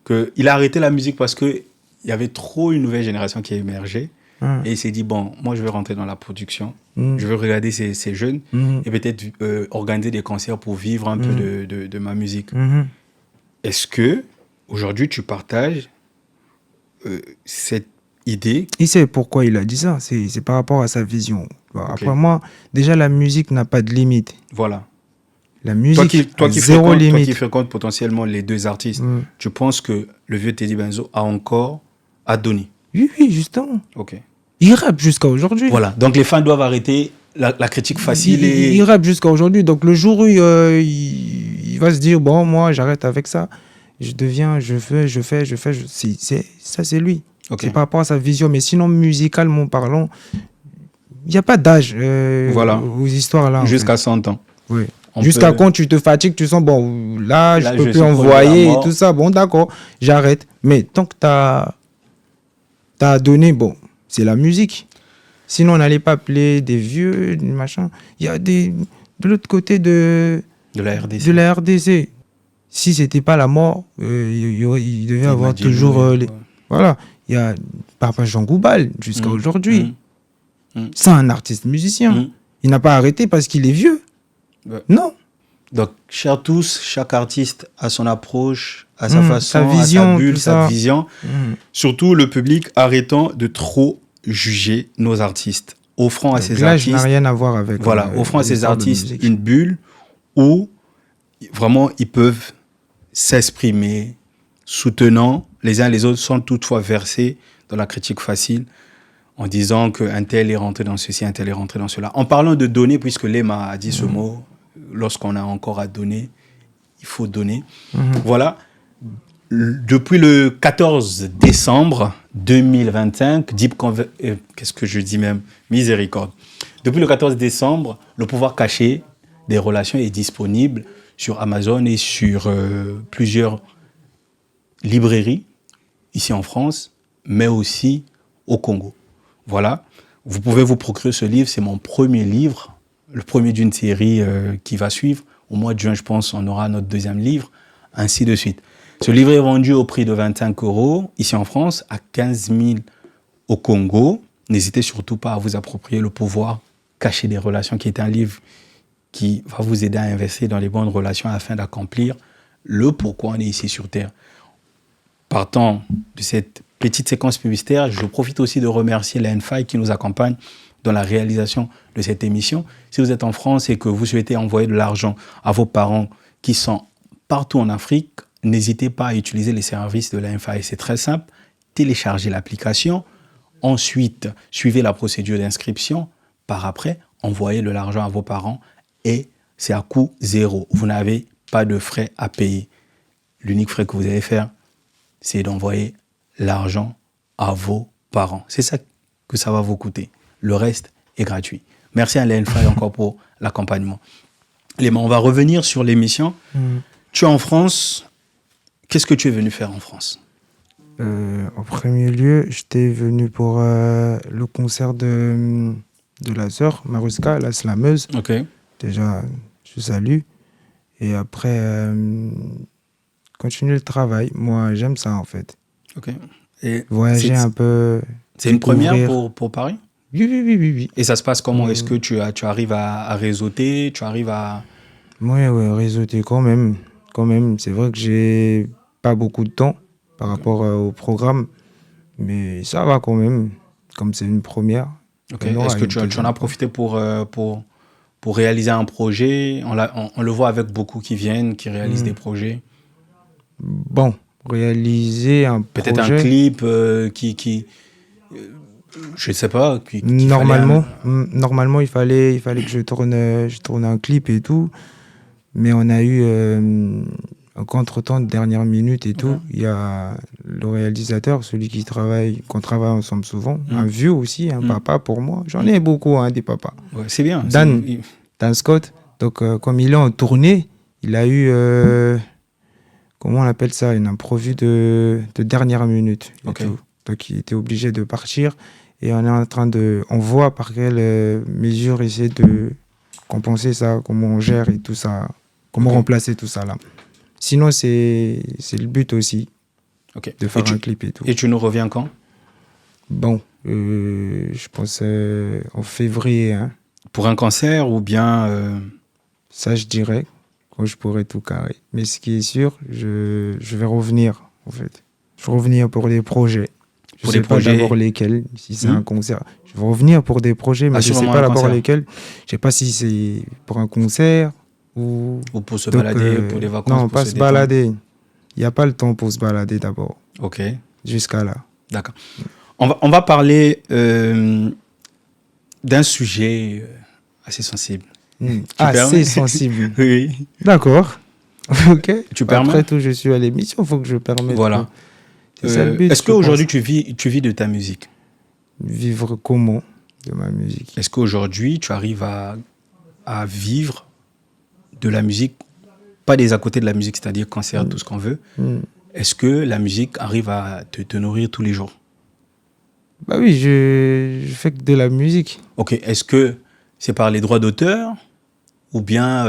B: qu'il a arrêté la musique parce qu'il y avait trop une nouvelle génération qui émergeait.
A: Mm.
B: Et il s'est dit, bon, moi, je vais rentrer dans la production.
A: Mm.
B: Je veux regarder ces jeunes
A: Mhm.
B: et peut-être organiser des concerts pour vivre un peu de ma musique.
A: Mhm.
B: Est-ce que aujourd'hui tu partages cette idée?
A: Il sait pourquoi il a dit ça. C'est par rapport à sa vision. Bon,
B: Ok.
A: après moi, déjà, la musique n'a pas de limite.
B: Voilà.
A: La musique
B: Toi
A: a
B: qui
A: zéro
B: fréquentes, toi
A: limite.
B: qui fréquentes potentiellement les deux artistes,
A: Mm.
B: tu penses que le vieux Teddy Benzo a encore à donner?
A: Oui, justement.
B: Ok.
A: Il rappe jusqu'à aujourd'hui.
B: Voilà. Donc les fans doivent arrêter la critique facile
A: Il rappe jusqu'à aujourd'hui. Donc le jour où il va se dire, bon, moi, j'arrête avec ça. Je fais. Ça, c'est lui.
B: Ok.
A: C'est par rapport à sa vision. Mais sinon, musicalement parlant, il n'y a pas d'âge
B: Voilà.
A: aux histoires-là. en
B: Jusqu'à
A: fait.
B: 100 ans.
A: Oui.
B: On
A: Jusqu'à
B: peut-
A: quand tu te fatigues, tu sens, bon, là, je
B: Là,
A: peux
B: je
A: plus
B: suis proche de la
A: envoyer et
B: mort.
A: tout ça. Bon, d'accord, j'arrête. Mais tant que t'as donné, bon, c'est la musique. Sinon, on n'allait pas appeler des vieux, des machins. Il y a de l'autre côté de
B: la RDC.
A: de la RDC. Si c'était pas la mort, il devait avoir
B: Imagine,
A: toujours
B: ouais.
A: les... Voilà, il y a Papa Jean Goubal jusqu'à
B: Mm.
A: aujourd'hui.
B: Mm.
A: C'est un artiste musicien.
B: Mm.
A: Il n'a pas arrêté parce qu'il est vieux.
B: Ouais.
A: Non.
B: Donc, chers tous, chaque artiste a son approche, a sa façon,
A: sa vision,
B: a sa bulle,
A: tout
B: sa
A: ça.
B: vision. Surtout le public, arrêtant de trop juger nos artistes. Offrant à
A: Donc
B: ces
A: là, je n'ai
B: artistes,
A: rien à voir avec.
B: voilà, offrant à ces
A: l'histoire de
B: artistes
A: musique.
B: une bulle où vraiment ils peuvent s'exprimer, soutenant les uns les autres, sans toutefois verser dans la critique facile, en disant qu'un tel est rentré dans ceci, un tel est rentré dans cela. En parlant de donner, puisque Lema a dit ce mot, lorsqu'on a encore à donner, il faut donner. Voilà. Depuis le 14 décembre 2025, qu'est-ce que je dis même? Miséricorde. Depuis le 14 décembre, le pouvoir caché des relations est disponible sur Amazon et sur plusieurs librairies, ici en France, mais aussi au Congo. Voilà. Vous pouvez vous procurer ce livre, c'est mon premier livre, le premier d'une série qui va suivre. Au mois de juin, je pense, on aura notre deuxième livre, ainsi de suite. Ce livre est vendu au prix de 25 € ici en France, à 15 000 au Congo. N'hésitez surtout pas à vous approprier Le pouvoir caché des relations, qui est un livre qui va vous aider à investir dans les bonnes relations afin d'accomplir le pourquoi on est ici sur Terre. Partant de cette petite séquence publicitaire, je profite aussi de remercier la NFI qui nous accompagne dans la réalisation de cette émission. Si vous êtes en France et que vous souhaitez envoyer de l'argent à vos parents qui sont partout en Afrique, n'hésitez pas à utiliser les services de la NFI. C'est très simple. Téléchargez l'application. Ensuite, suivez la procédure d'inscription. Par après, envoyez de l'argent à vos parents et c'est à coût zéro. Vous n'avez pas de frais à payer. L'unique frais que vous allez faire, c'est d'envoyer l'argent à vos parents. C'est ça que ça va vous coûter. Le reste est gratuit. Merci à l'ENFI encore pour l'accompagnement. Léma, on va revenir sur l'émission. Tu es en France. Qu'est-ce que tu es venu faire en France?
A: En premier lieu, j'étais venu pour le concert de la sœur Maruska, la slameuse.
B: Ok.
A: Déjà, je salue. Et après, continuer le travail. Moi, j'aime ça, en fait.
B: Ok. Et
A: Voyager un peu.
B: C'est une première
A: découvrir.
B: pour Paris?
A: Oui.
B: Et ça se passe comment? Est-ce que tu arrives à réseauter? Tu arrives à...
A: Ouais, réseauter quand même. C'est vrai que j'ai pas beaucoup de temps par rapport au programme. Mais ça va quand même. Comme c'est une première.
B: Ok. Est-ce que tu en as profité pour réaliser un projet? On le voit avec beaucoup qui viennent, qui réalisent des projets.
A: Bon, réaliser un
B: Peut-être
A: projet.
B: un clip je ne sais pas.
A: Normalement, il fallait que je tourne un clip et tout. Mais on a eu un contretemps de dernière minute et tout. Il y a le réalisateur, celui qu'on travaille ensemble souvent, un vieux aussi, un papa pour moi. J'en ai beaucoup, des papas.
B: Ouais, c'est bien.
A: Dan Scott. Donc, comme il est en tournée, il a eu, comment on appelle ça, une improvue de dernière minute. Et tout. Donc, il était obligé de partir. Et on voit par quelle mesure essayer de compenser ça, comment on gère et tout ça, comment remplacer tout ça là. Sinon, c'est le but aussi, de faire un clip et tout.
B: Et tu nous reviens quand?
A: Bon, je pense en février.
B: Pour un concert ou bien
A: Ça, je dirais, quand je pourrais tout carrer. Mais ce qui est sûr, je vais revenir, en fait. Je vais revenir pour des projets. Je ne sais pas d'abord lesquels, si c'est un concert. Je vais revenir pour des projets, mais je ne sais pas d'abord lesquels. Je ne sais pas si c'est pour un concert ou
B: pour se balader, pour les vacances.
A: Non, pas se balader. Il n'y a pas le temps pour se balader d'abord.
B: Ok.
A: Jusqu'à là.
B: D'accord. On va parler d'un sujet assez sensible.
A: Assez sensible.
B: Oui.
A: D'accord. Ok.
B: Tu permets?
A: Après tout, je suis à l'émission, il faut que je permette.
B: Voilà. Est-ce qu'aujourd'hui, tu vis de ta musique?
A: Vivre comment de ma musique?
B: Est-ce qu'aujourd'hui, tu arrives à vivre de la musique, pas des à côté de la musique, c'est-à-dire concert, tout ce qu'on veut. Est-ce que la musique arrive à te nourrir tous les jours?
A: Bah oui, je fais que de la musique.
B: Ok. Est-ce que c'est par les droits d'auteur ou bien...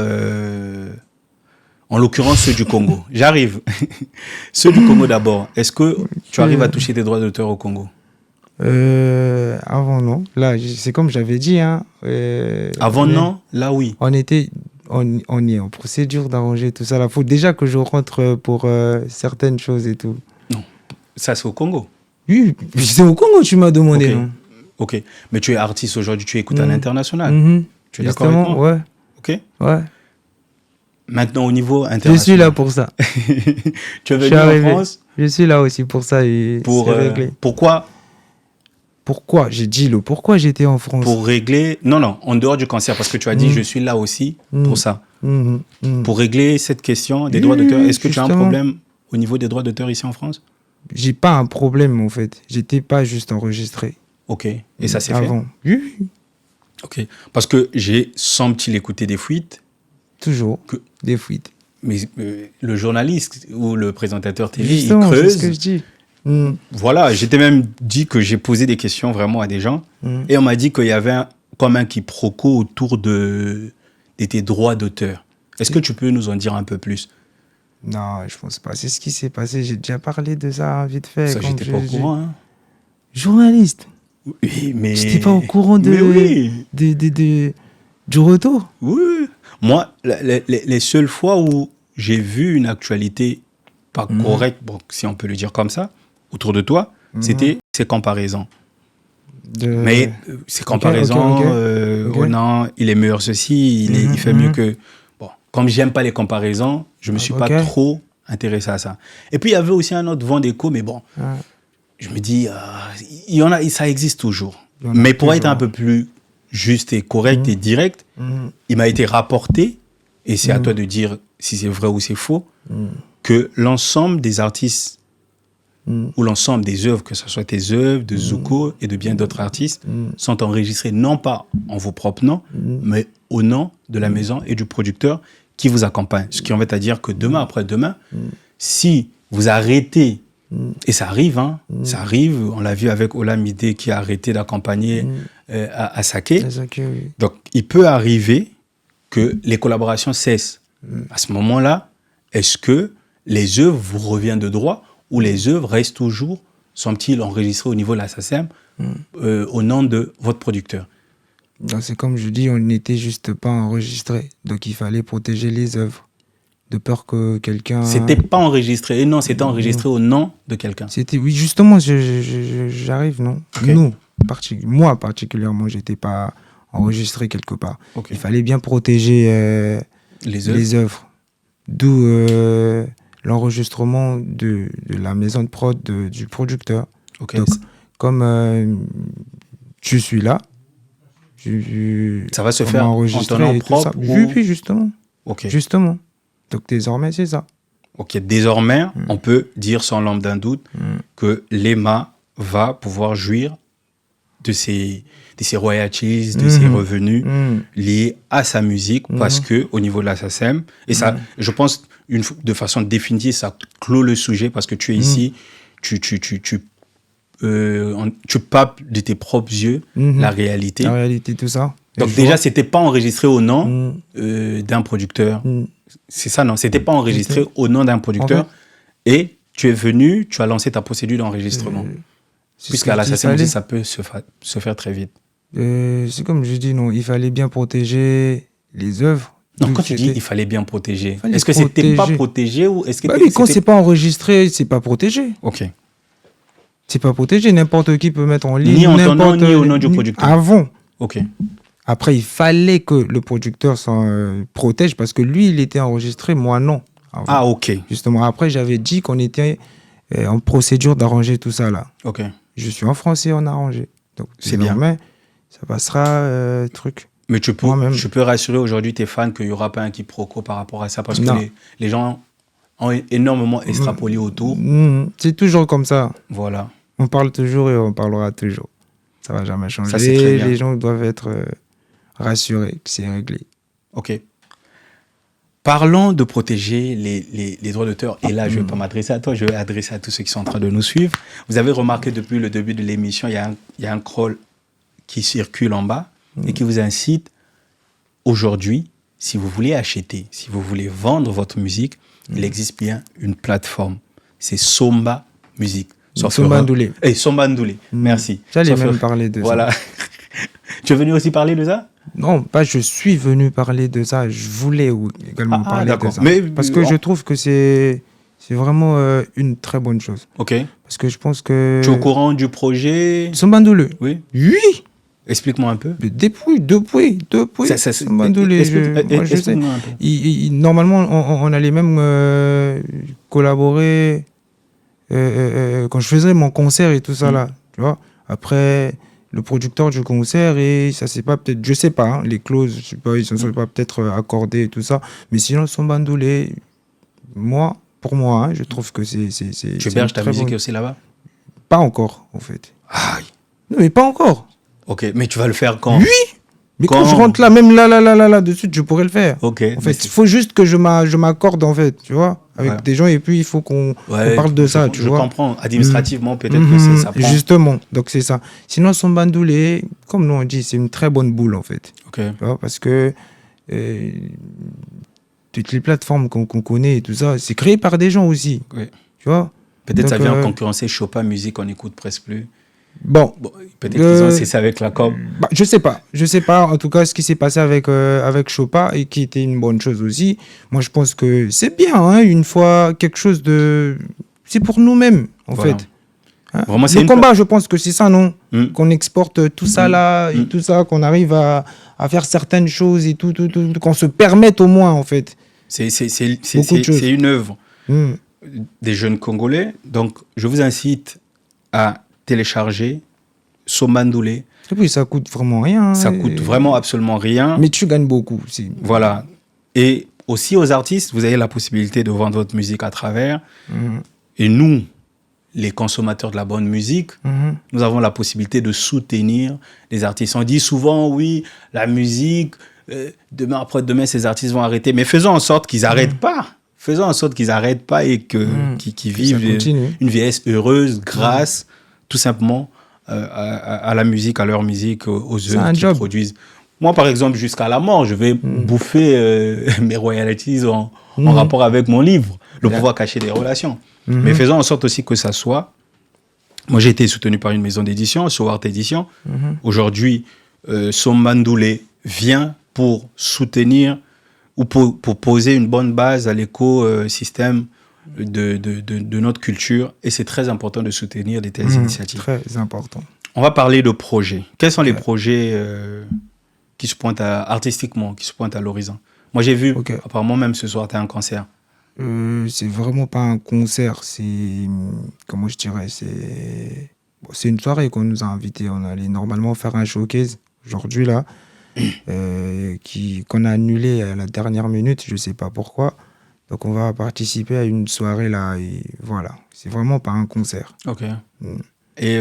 B: en l'occurrence, ceux du Congo. J'arrive. Ceux du Congo d'abord. Est-ce que tu arrives à toucher des droits d'auteur au Congo?
A: Avant, non. Là, c'est comme j'avais dit.
B: Avant, non. Là, oui.
A: On est en procédure d'arranger tout ça. Il faut déjà que je rentre pour certaines choses et tout.
B: Non. Ça, c'est au Congo.
A: Oui, c'est au Congo, tu m'as demandé.
B: Okay.
A: Non?
B: Ok. Mais tu es artiste aujourd'hui, tu écoutes à l'international. Tu es d'accord avec moi?
A: Ouais.
B: Ok.
A: Ouais.
B: Maintenant, au niveau international.
A: Je suis là pour ça.
B: Tu es venu en France?
A: Je suis là aussi pour ça. Et
B: pourquoi?
A: Pourquoi? J'ai dit le pourquoi j'étais en France.
B: Pour régler... Non, en dehors du concert, parce que tu as dit je suis là aussi pour ça. Pour régler cette question des droits d'auteur. Est-ce que tu as un problème au niveau des droits d'auteur ici en France?
A: J'ai pas un problème en fait. J'étais pas juste enregistré.
B: Ok. Et ça s'est fait?
A: Avant. Oui.
B: Ok. Parce que semble-t-il écouter des fuites.
A: Toujours. Des fuites.
B: Mais le journaliste ou le présentateur télé,
A: justement,
B: il creuse.
A: C'est ce que je dis.
B: Voilà, j'étais même dit que j'ai posé des questions vraiment à des gens. Et on m'a dit qu'il y avait comme un quiproquo autour de tes droits d'auteur. Est-ce que tu peux nous en dire un peu plus?
A: Non, je pense pas. C'est ce qui s'est passé. J'ai déjà parlé de ça vite fait.
B: Ça, j'étais pas au courant. Hein.
A: Journaliste.
B: Oui, mais...
A: J'étais pas au courant du retour.
B: Oui. Moi, les seules fois où j'ai vu une actualité pas correcte, bon, si on peut le dire comme ça, autour de toi, c'était ces comparaisons. Mais ces comparaisons,
A: okay.
B: Non, il est meilleur ceci, il fait mieux que... Bon, comme j'aime pas les comparaisons, je me suis pas trop intéressé à ça. Et puis, il y avait aussi un autre vent d'écho, mais bon, je me dis, il y en a, ça existe toujours. Mais pour être un peu plus juste et correct et direct, il m'a été rapporté, et c'est à toi de dire si c'est vrai ou c'est faux, que l'ensemble des artistes ou l'ensemble des œuvres, que ce soit tes œuvres, de Zuko et de bien d'autres artistes, sont enregistrés non pas en vos propres noms, mais au nom de la maison et du producteur qui vous accompagne. Ce qui en va à dire que demain après-demain, si vous arrêtez, et ça arrive, ça arrive, on l'a vu avec Olamide qui a arrêté d'accompagner à Saké.
A: Oui.
B: Donc, il peut arriver que les collaborations cessent. À ce moment-là, est-ce que les œuvres vous reviennent de droit ou les œuvres restent toujours, sont-ils enregistrés au niveau de la SACEM au nom de votre producteur?
A: C'est comme je dis, on n'était juste pas enregistré. Donc, il fallait protéger les œuvres. De peur que quelqu'un...
B: C'était pas enregistré. Et non, c'était enregistré au nom de quelqu'un.
A: Oui, justement, j'arrive, non.
B: Okay.
A: Moi particulièrement, j'étais pas enregistré quelque part.
B: Okay.
A: Il fallait bien protéger les œuvres. D'où l'enregistrement de la maison de prod du producteur.
B: Okay.
A: Donc, comme je suis là,
B: ça va se faire en ton nom propre
A: Oui, justement.
B: Okay.
A: Justement. Donc désormais, c'est ça.
B: Ok, désormais, on peut dire sans l'ombre d'un doute que l'EMA va pouvoir jouir de ses royalties, de ses revenus liés à sa musique, parce que au niveau de la SACEM, et ça, je pense, de façon définitive, ça clôt le sujet, parce que tu es ici, tu papes de tes propres yeux la réalité.
A: La réalité, tout ça.
B: Donc déjà, c'était pas enregistré au nom d'un producteur. C'est ça, non? C'était pas enregistré au nom d'un producteur. Et tu es venu, tu as lancé ta procédure d'enregistrement. Puisqu'à la SACEM aussi, ça peut se faire très vite.
A: C'est comme je dis, non, il fallait bien protéger les œuvres.
B: Donc quand tu dis il fallait bien protéger, est-ce que c'était pas protégé ou est-ce que
A: oui, quand c'est pas enregistré, c'est pas protégé.
B: Ok.
A: C'est pas protégé, n'importe qui peut mettre en ligne.
B: Ni en ton nom, ni au nom du producteur.
A: Avant.
B: Ok.
A: Après, il fallait que le producteur s'en protège parce que lui, il était enregistré, moi non. Avant.
B: Ah, ok.
A: Justement, après, j'avais dit qu'on était en procédure d'arranger tout ça là.
B: Ok.
A: Je suis en français, on a arrangé. Donc,
B: c'est bien.
A: Mais ça passera truc.
B: Mais je peux rassurer aujourd'hui tes fans qu'il n'y aura pas un quiproquo par rapport à ça parce que les gens ont énormément extrapolé autour.
A: C'est toujours comme ça.
B: Voilà.
A: On parle toujours et on parlera toujours. Ça ne va jamais changer.
B: Ça, c'est très bien.
A: Les gens doivent être rassurés que c'est réglé.
B: Ok. Parlons de protéger les droits d'auteur. Et là, je ne vais pas m'adresser à toi, je vais adresser à tous ceux qui sont en train de nous suivre. Vous avez remarqué depuis le début de l'émission, il y a un crawl qui circule en bas et qui vous incite aujourd'hui, si vous voulez acheter, si vous voulez vendre votre musique, il existe bien une plateforme. C'est Somba Music.
A: Somba Ndoulé.
B: Somba Ndoulé, merci.
A: J'allais même parler de ça.
B: Voilà. Tu es venu aussi parler de ça?
A: Non, pas je suis venu parler de ça. Je voulais également parler de ça. Mais, parce que je trouve que c'est vraiment une très bonne chose.
B: Ok.
A: Parce que je pense que...
B: Tu es au courant du projet
A: Somba Ndoulé?
B: Oui.
A: Oui.
B: Explique-moi un peu.
A: Depuis. Somba Ndoulé, moi je sais. Normalement, on allait même collaborer quand je faisais mon concert et tout ça là. Tu vois. Après... le producteur du concert et ça c'est pas peut-être, je sais pas, hein, les clauses, je sais pas, ils ne sont pas peut-être accordés et tout ça, mais sinon Somba Ndoulé, pour moi, hein, je trouve que c'est
B: tu héberges ta musique aussi là-bas?
A: Pas encore, en fait.
B: Aïe.
A: Non, mais pas encore.
B: Ok, mais tu vas le faire quand?
A: Oui. Mais quand je rentre là, même là, de suite, je pourrais le faire.
B: Ok.
A: En fait, il faut juste que je m'accorde, en fait, tu vois, avec des gens, et puis il faut qu'on parle de ça, tu vois.
B: Je comprends. Administrativement, peut-être que ça prend.
A: Justement, donc c'est ça. Sinon, Somba Ndoulé, comme nous on dit, c'est une très bonne boule, en fait.
B: Ok.
A: Tu vois, parce que toutes les plateformes qu'on connaît et tout ça, c'est créé par des gens aussi.
B: Oui.
A: Tu vois.
B: Peut-être ça vient concurrencer Chopin Music, on n'écoute presque plus.
A: Bon,
B: peut-être qu'ils ont cessé avec la com.
A: Je sais pas. En tout cas, ce qui s'est passé avec Chopin et qui était une bonne chose aussi. Moi, je pense que c'est bien, hein, une fois quelque chose de, c'est pour nous-mêmes en fait. Hein? Vraiment, le combat, je pense que c'est ça, non? Qu'on exporte tout ça là et tout ça, qu'on arrive à faire certaines choses et tout, qu'on se permette au moins en fait.
B: C'est une œuvre des jeunes Congolais. Donc, je vous incite à télécharger Somba Ndoulé.
A: Et puis ça coûte vraiment rien.
B: Ça coûte vraiment absolument rien.
A: Mais tu gagnes beaucoup.
B: Voilà. Et aussi aux artistes, vous avez la possibilité de vendre votre musique à travers. Et nous, les consommateurs de la bonne musique, nous avons la possibilité de soutenir les artistes. On dit souvent, oui, la musique, demain après-demain, ces artistes vont arrêter. Mais faisons en sorte qu'ils n'arrêtent pas. Faisons en sorte qu'ils n'arrêtent pas et qu'ils vivent une vieillesse heureuse grâce tout simplement à la musique, à leur musique, aux œuvres qu'ils produisent. Moi, par exemple, jusqu'à la mort, je vais bouffer mes royalties en rapport avec mon livre, Le pouvoir caché des relations. Mais faisons en sorte aussi que ça soit... Moi, j'ai été soutenu par une maison d'édition, Sowart Édition. Aujourd'hui, Somba Ndoulé vient pour soutenir ou pour poser une bonne base à l'écosystème de notre culture, et c'est très important de soutenir de telles initiatives.
A: Très important.
B: On va parler de projets. Quels sont les projets qui se pointent artistiquement, qui se pointent à l'horizon? Moi, j'ai vu, apparemment, même ce soir, tu as un concert.
A: C'est vraiment pas un concert, c'est... Comment je dirais? C'est une soirée qu'on nous a invités. On allait normalement faire un showcase aujourd'hui, là, qu'on a annulé à la dernière minute, je sais pas pourquoi. Donc on va participer à une soirée là et voilà. C'est vraiment pas un concert.
B: Ok. Et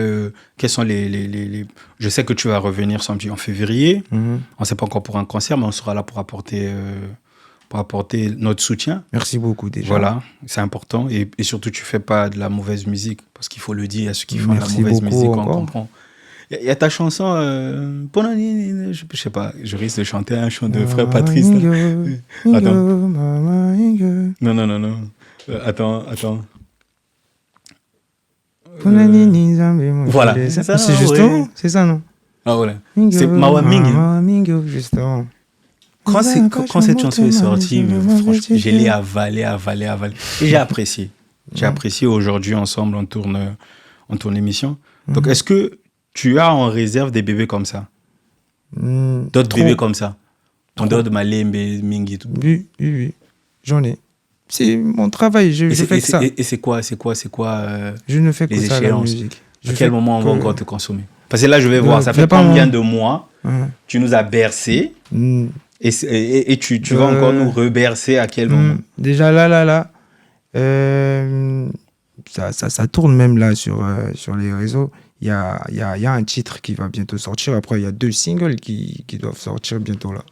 B: quels sont les... Je sais que tu vas revenir samedi en février.
A: Mhm.
B: On ne sait pas encore pour un concert, mais on sera là pour apporter notre soutien.
A: Merci beaucoup déjà.
B: Voilà, c'est important. Et surtout, tu fais pas de la mauvaise musique. Parce qu'il faut le dire à ceux qui font de la
A: Merci
B: mauvaise
A: beaucoup
B: musique, on
A: encore.
B: comprend. Il y a ta chanson, je sais pas, je risque de chanter un chant de Frère Patrice. Là. Attends. Non. Attends. Voilà.
A: C'est
B: ça,
A: justement,
B: ouais.
A: c'est ça, non?
B: Ah voilà. C'est Mawa Ming.
A: Mingo, justement.
B: Quand cette chanson est sortie, franchement, je l'ai avalée. Et j'ai apprécié. J'ai apprécié. Aujourd'hui, ensemble, on tourne l'émission. Donc, est-ce que tu as en réserve des bébés comme ça? D'autres bébés comme ça? En dehors de Malembe, Ming et tout.
A: Oui. J'en ai. C'est mon travail, je fais que ça.
B: Et c'est quoi
A: Je ne fais que
B: les
A: ça, la
B: échéances?
A: musique.
B: À quel moment on va encore te consommer? Parce que là, je vais voir, ça
A: fais
B: fait
A: pas
B: combien
A: mon-
B: de mois tu nous as bercé et tu vas
A: Euh,
B: encore nous rebercer à quel moment?
A: Déjà là. Ça tourne même là sur les réseaux. Il y a un titre qui va bientôt sortir. Après, il y a 2 singles qui doivent sortir bientôt là.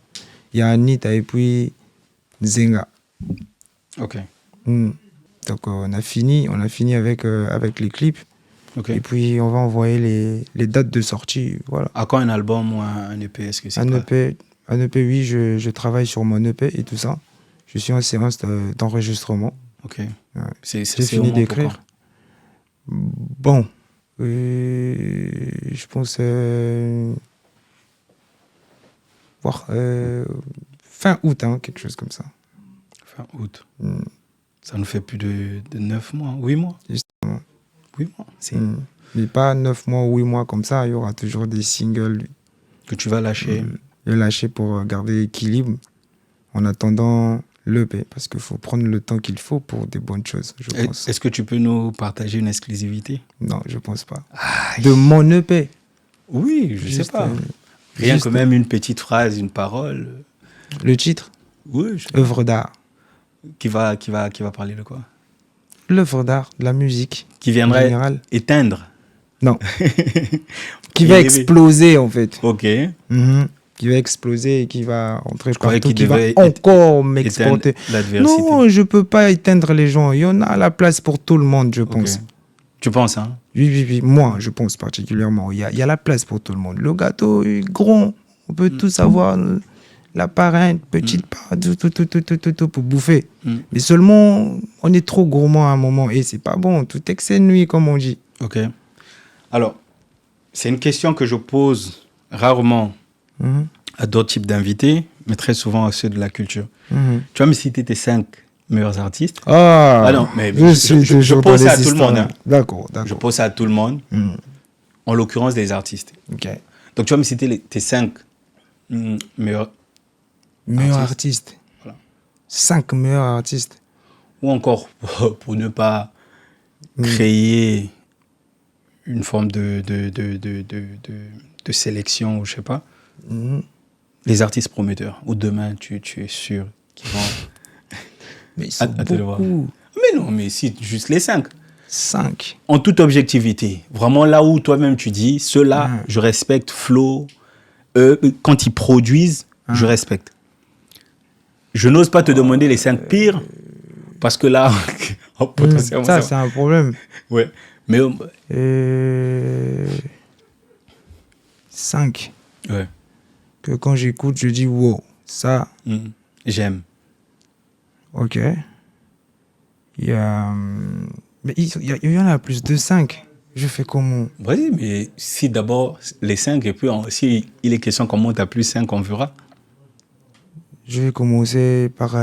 A: Il y a Anita et puis Zenga.
B: Ok.
A: Donc on a fini avec les clips.
B: Ok.
A: Et puis on va envoyer les dates de sortie. Voilà.
B: À quand un album ou un EP? Est-ce que c'est
A: Un
B: prêt?
A: EP, oui, je travaille sur mon EP et tout ça. Je suis en séance d'enregistrement.
B: Ok.
A: Ouais.
B: C'est
A: J'ai
B: au
A: fini
B: moins pour
A: d'écrire. Bon, je pense voir fin août, hein, quelque chose comme ça.
B: quand? Fin août. Ça nous fait plus de 9 mois, 8 mois.
A: Justement.
B: 8 mois. C'est
A: Mais pas 9 mois, 8 mois comme ça. Il y aura toujours des singles
B: que tu vas lâcher.
A: lâchés pour garder l'équilibre en attendant l'EP. Parce qu'il faut prendre le temps qu'il faut pour des bonnes choses, je pense.
B: Est-ce que tu peux nous partager une exclusivité?
A: Non, je pense pas. De mon EP.
B: Oui, je sais
A: Juste,
B: pas. Rien
A: juste
B: que même une petite phrase, une parole.
A: Le titre,
B: Oui,
A: œuvre d'art.
B: qui va parler de quoi?
A: L'œuvre d'art, de la musique.
B: Qui
A: En
B: viendrait
A: général.
B: éteindre.
A: Non. Qui va exploser, en fait.
B: Ok.
A: Qui va exploser et qui va entrer
B: croyais
A: partout,
B: qu'il
A: qui va
B: devait
A: encore
B: Éteindre
A: m'exporter.
B: l'adversité.
A: Non, je peux pas éteindre les gens. Il y en a la place pour tout le monde, je
B: Ok.
A: pense.
B: Tu penses, hein?
A: Oui. Moi, je pense particulièrement. Il y a la place pour tout le monde. Le gâteau est grand. On peut tous avoir la parraine, petite part, tout pour bouffer. Mais seulement, on est trop gourmand à un moment et c'est pas bon. Tout excès nuit, comme on dit.
B: Ok. Alors, c'est une question que je pose rarement à d'autres types d'invités, mais très souvent à ceux de la culture. Tu vas me citer tes 5 meilleurs artistes?
A: Ah
B: non, mais
A: je
B: pose ça à
A: les
B: tout le
A: histoires,
B: monde. Hein.
A: hein. D'accord.
B: Je pose ça à tout le monde, en l'occurrence des artistes.
A: Ok.
B: Donc, tu vas me citer tes 5 meilleurs
A: Meilleur artiste.
B: Voilà.
A: 5 meilleurs artistes.
B: Ou encore, pour ne pas créer une forme de sélection, ou je sais pas, les artistes prometteurs, où demain tu es sûr qu'ils vont...
A: Mais ils sont
B: à te le voir.
A: beaucoup.
B: Mais non, mais si, juste les 5.
A: 5.
B: En toute objectivité. Vraiment là où toi-même tu dis, ceux-là, je respecte Flo, quand ils produisent, je respecte. Je n'ose pas te demander les 5 pires, parce que là, potentiellement...
A: Ça, c'est un problème.
B: Ouais. Mais...
A: 5.
B: Ouais.
A: Que quand j'écoute, je dis, wow, ça,
B: J'aime.
A: ok. Il y a... Mais il y en a plus de 5. Je fais comment?
B: Oui, mais si d'abord les 5, et puis si il est question qu'on monte à plus 5, on verra.
A: Je vais commencer par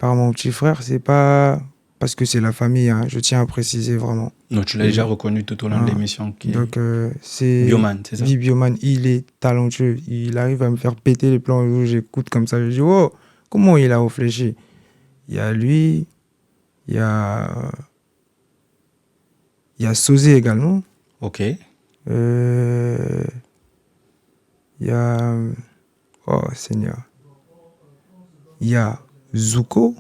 A: mon petit frère. C'est pas parce que c'est la famille, hein. Je tiens à préciser vraiment.
B: Non, tu l'as déjà reconnu tout au long de l'émission.
A: Donc, c'est...
B: Bioman, c'est ça?
A: Bioman, il est talentueux. Il arrive à me faire péter les plans où j'écoute comme ça. Je dis, oh, comment il a réfléchi? Il y a lui, il y a Sosé également.
B: Ok.
A: Il y a... Oh, Seigneur. Il y a Zuko.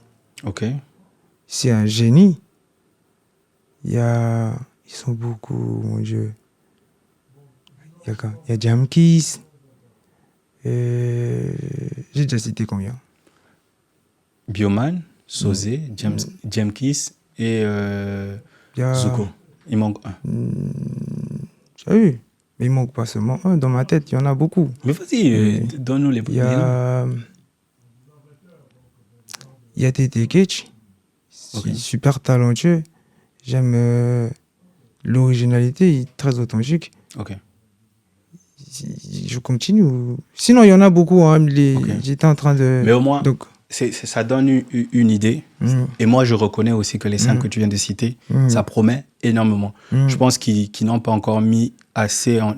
B: Ok.
A: C'est un génie. Ils sont beaucoup, mon Dieu. Il y a Jam Kiss. J'ai déjà cité combien?
B: Bioman, Sosé, Jam Kiss et
A: Il y a...
B: Zuko. Il manque un.
A: Tu as vu? Mais il manque pas seulement un. Dans ma tête, il y en a beaucoup.
B: Mais vas-y, donne-nous les
A: Il y a... Il y a Tete Ketch.
B: Ok.
A: Super talentueux. J'aime l'originalité, il est très authentique.
B: Ok.
A: Je continue. Sinon, il y en a beaucoup. Hein,
B: Ok.
A: J'étais en train de...
B: Mais au moins,
A: Donc,
B: ça donne une idée. Et moi, je reconnais aussi que les 5 que tu viens de citer, ça promet énormément. Je pense qu'ils n'ont pas encore mis assez en...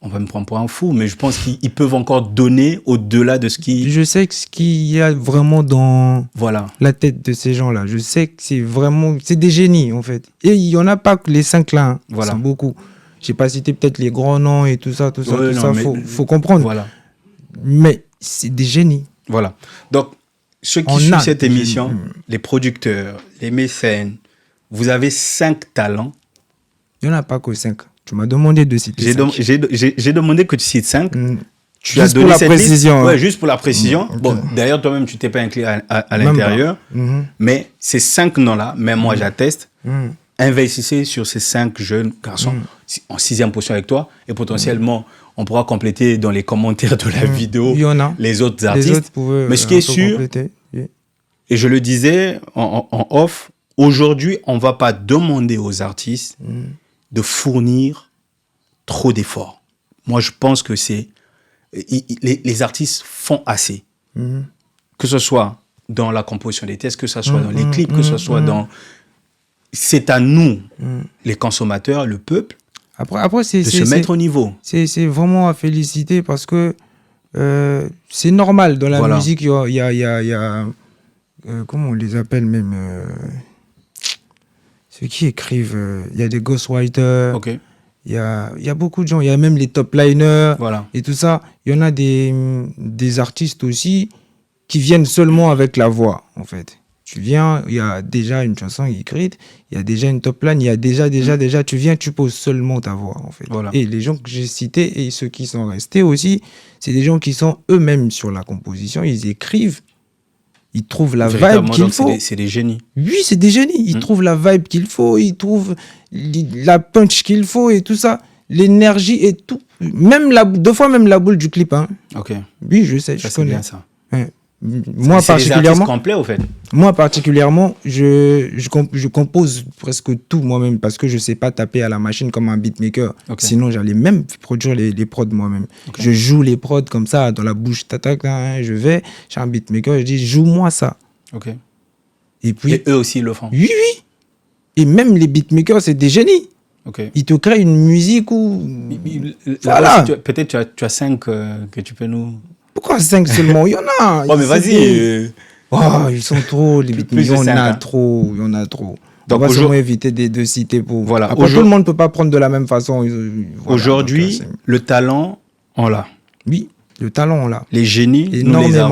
B: On va me prendre pour un fou, mais je pense qu'ils peuvent encore donner au-delà de ce qui...
A: je sais que ce qu'il y a vraiment dans
B: Voilà.
A: la tête de ces gens-là. Je sais que c'est vraiment... C'est des génies, en fait. Et il n'y en a pas que les 5 là. Hein.
B: Voilà.
A: C'est beaucoup. Je n'ai pas cité peut-être les grands noms et tout ça.
B: Ouais, non, mais-
A: Faut comprendre.
B: Voilà.
A: Mais c'est des génies.
B: Voilà. Donc, ceux qui
A: On
B: suivent
A: a
B: cette
A: des
B: émission,
A: génies.
B: les producteurs, les mécènes, vous avez 5 talents.
A: Il n'y en a pas que 5. Tu m'as demandé de citer
B: J'ai
A: 5.
B: j'ai demandé que tu cites 5. Tu as
A: Juste
B: donné
A: pour la
B: cette
A: précision.
B: liste.
A: Hein.
B: Ouais, juste pour la précision.
A: Ok.
B: Bon, d'ailleurs, toi-même, tu t'es pas inclus à
A: Même
B: l'intérieur.
A: pas. Mhm.
B: Mais ces 5 noms-là, même moi, j'atteste.
A: Mhm.
B: Investissez sur ces 5 jeunes garçons en 6e position avec toi. Et potentiellement, on pourra compléter dans les commentaires de la vidéo
A: Il y en a.
B: les autres
A: Les
B: artistes.
A: autres pouvaient
B: Mais ce qui est
A: un peu
B: sûr,
A: compléter. Oui.
B: et je le disais en off, aujourd'hui, on ne va pas demander aux artistes de fournir trop d'efforts. Moi, je pense que les artistes font assez.
A: Mhm.
B: Que ce soit dans la composition des textes, que ce soit dans les clips, que ce soit dans... C'est à nous, les consommateurs, le peuple,
A: Après
B: de se mettre au niveau.
A: c'est vraiment à féliciter parce que c'est normal. Dans la
B: Voilà.
A: musique, il y a comment on les appelle même ceux qui écrivent. Il y a des ghostwriters.
B: Ok,
A: Il y a beaucoup de gens. Il y a même les top liners
B: voilà.
A: et tout ça. Il y en a des artistes aussi qui viennent seulement avec la voix, en fait. Tu viens, il y a déjà une chanson écrite, il y a déjà une top line, il y a déjà, tu viens, tu poses seulement ta voix, en fait.
B: Voilà.
A: Et les gens que j'ai cités et ceux qui sont restés aussi, c'est des gens qui sont eux-mêmes sur la composition, ils écrivent, ils trouvent la vibe
B: Véritablement,
A: qu'il
B: donc,
A: faut.
B: c'est des génies.
A: Oui, c'est des génies. Ils trouvent la vibe qu'il faut, ils trouvent la punch qu'il faut et tout ça, l'énergie et tout. Même deux fois même la boule du clip. Hein.
B: Ok,
A: Oui, je sais,
B: ça
A: je
B: c'est
A: connais.
B: bien ça.
A: Ouais. Moi
B: C'est des artistes
A: particulièrement,
B: complets, au fait.
A: je compose presque tout moi-même parce que je sais pas taper à la machine comme un beatmaker.
B: Ok.
A: Sinon, j'allais même produire les prods moi-même.
B: Ok.
A: Je joue les prods comme ça dans la bouche, tac, hein, je vais chez un beatmaker, je dis joue-moi ça.
B: Ok.
A: Et puis
B: Et eux aussi, ils le font.
A: oui, oui. Et même les beatmakers, c'est des génies.
B: Ok.
A: Ils te créent une musique où...
B: Là-bas, peut-être tu as 5 que tu peux nous...
A: Pourquoi 5 seulement? Il y en a.
B: Oh, mais vas-y.
A: Oh, ils sont trop, les
B: Plus
A: beatmakers.
B: de
A: Il y en
B: cinq,
A: a
B: hein.
A: trop. Il y en a trop.
B: Donc,
A: on va seulement éviter de citer pour...
B: Voilà,
A: Après, tout le monde ne peut pas prendre de la même façon. Voilà,
B: Aujourd'hui,
A: donc,
B: le talent, on l'a.
A: oui, le talent, on l'a.
B: Les génies, nous les
A: Énormément.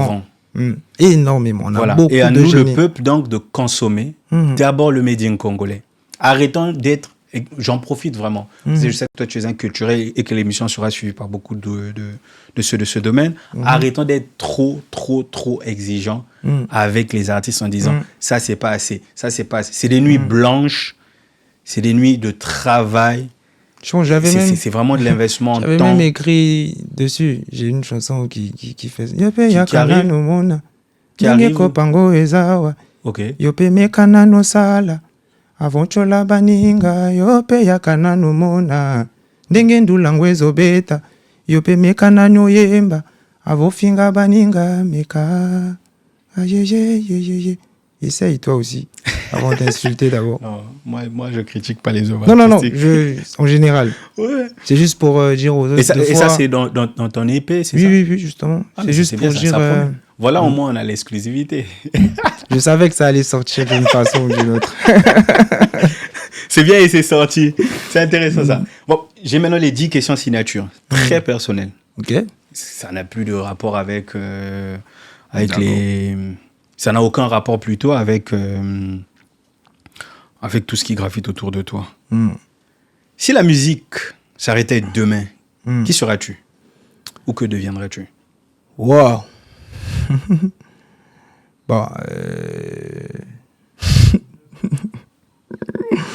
B: avons.
A: Énormément. On a
B: Voilà.
A: beaucoup
B: Et à
A: de
B: nous,
A: génies.
B: le peuple, donc, de consommer
A: Mhm.
B: d'abord le média congolais. Arrêtons d'être... et j'en profite vraiment. Je sais que toi, tu es un culturel et que l'émission sera suivie par beaucoup de ceux de ce domaine. Arrêtons d'être trop exigeants avec les artistes en disant ça, c'est pas assez. Ça, c'est pas assez. C'est des nuits blanches. C'est des nuits de travail. C'est vraiment de l'investissement en
A: J'avais
B: temps.
A: même écrit dessus. J'ai une chanson qui fait... Yope yakana
B: arrive.
A: no mona.
B: Qui arrive.
A: Ndenge kopango ezawa.
B: Ok.
A: Yope mekana no sala. Avonchola baninga. Yope yakana no mona. Ndenge ndulangu ezobeta. Yope mekana no yemba. Avofinga baninga meka. Ayeye. Essaye toi aussi. Avant d'insulter d'abord.
B: Non, moi, je critique pas les œuvres
A: Non,
B: artistiques.
A: en général.
B: Ouais.
A: C'est juste pour dire aux autres.
B: Et ça,
A: des
B: et
A: fois-
B: ça, c'est dans ton épée, c'est ça?
A: Oui, justement.
B: Ah,
A: c'est
B: mais
A: juste
B: bien,
A: pour
B: ça,
A: dire.
B: ça promet. Voilà, au moins, on a l'exclusivité.
A: Je savais que ça allait sortir d'une façon ou d'une autre.
B: C'est bien et c'est sorti. C'est intéressant, ça. Bon, j'ai maintenant les 10 questions signature. Très personnelles.
A: Ok.
B: Ça n'a plus de rapport avec
A: D'accord.
B: les... Ça n'a aucun rapport plutôt avec, avec tout ce qui gravite autour de toi. Si la musique s'arrêtait demain, qui seras-tu? Ou que deviendrais-tu?
A: Wow. Bon,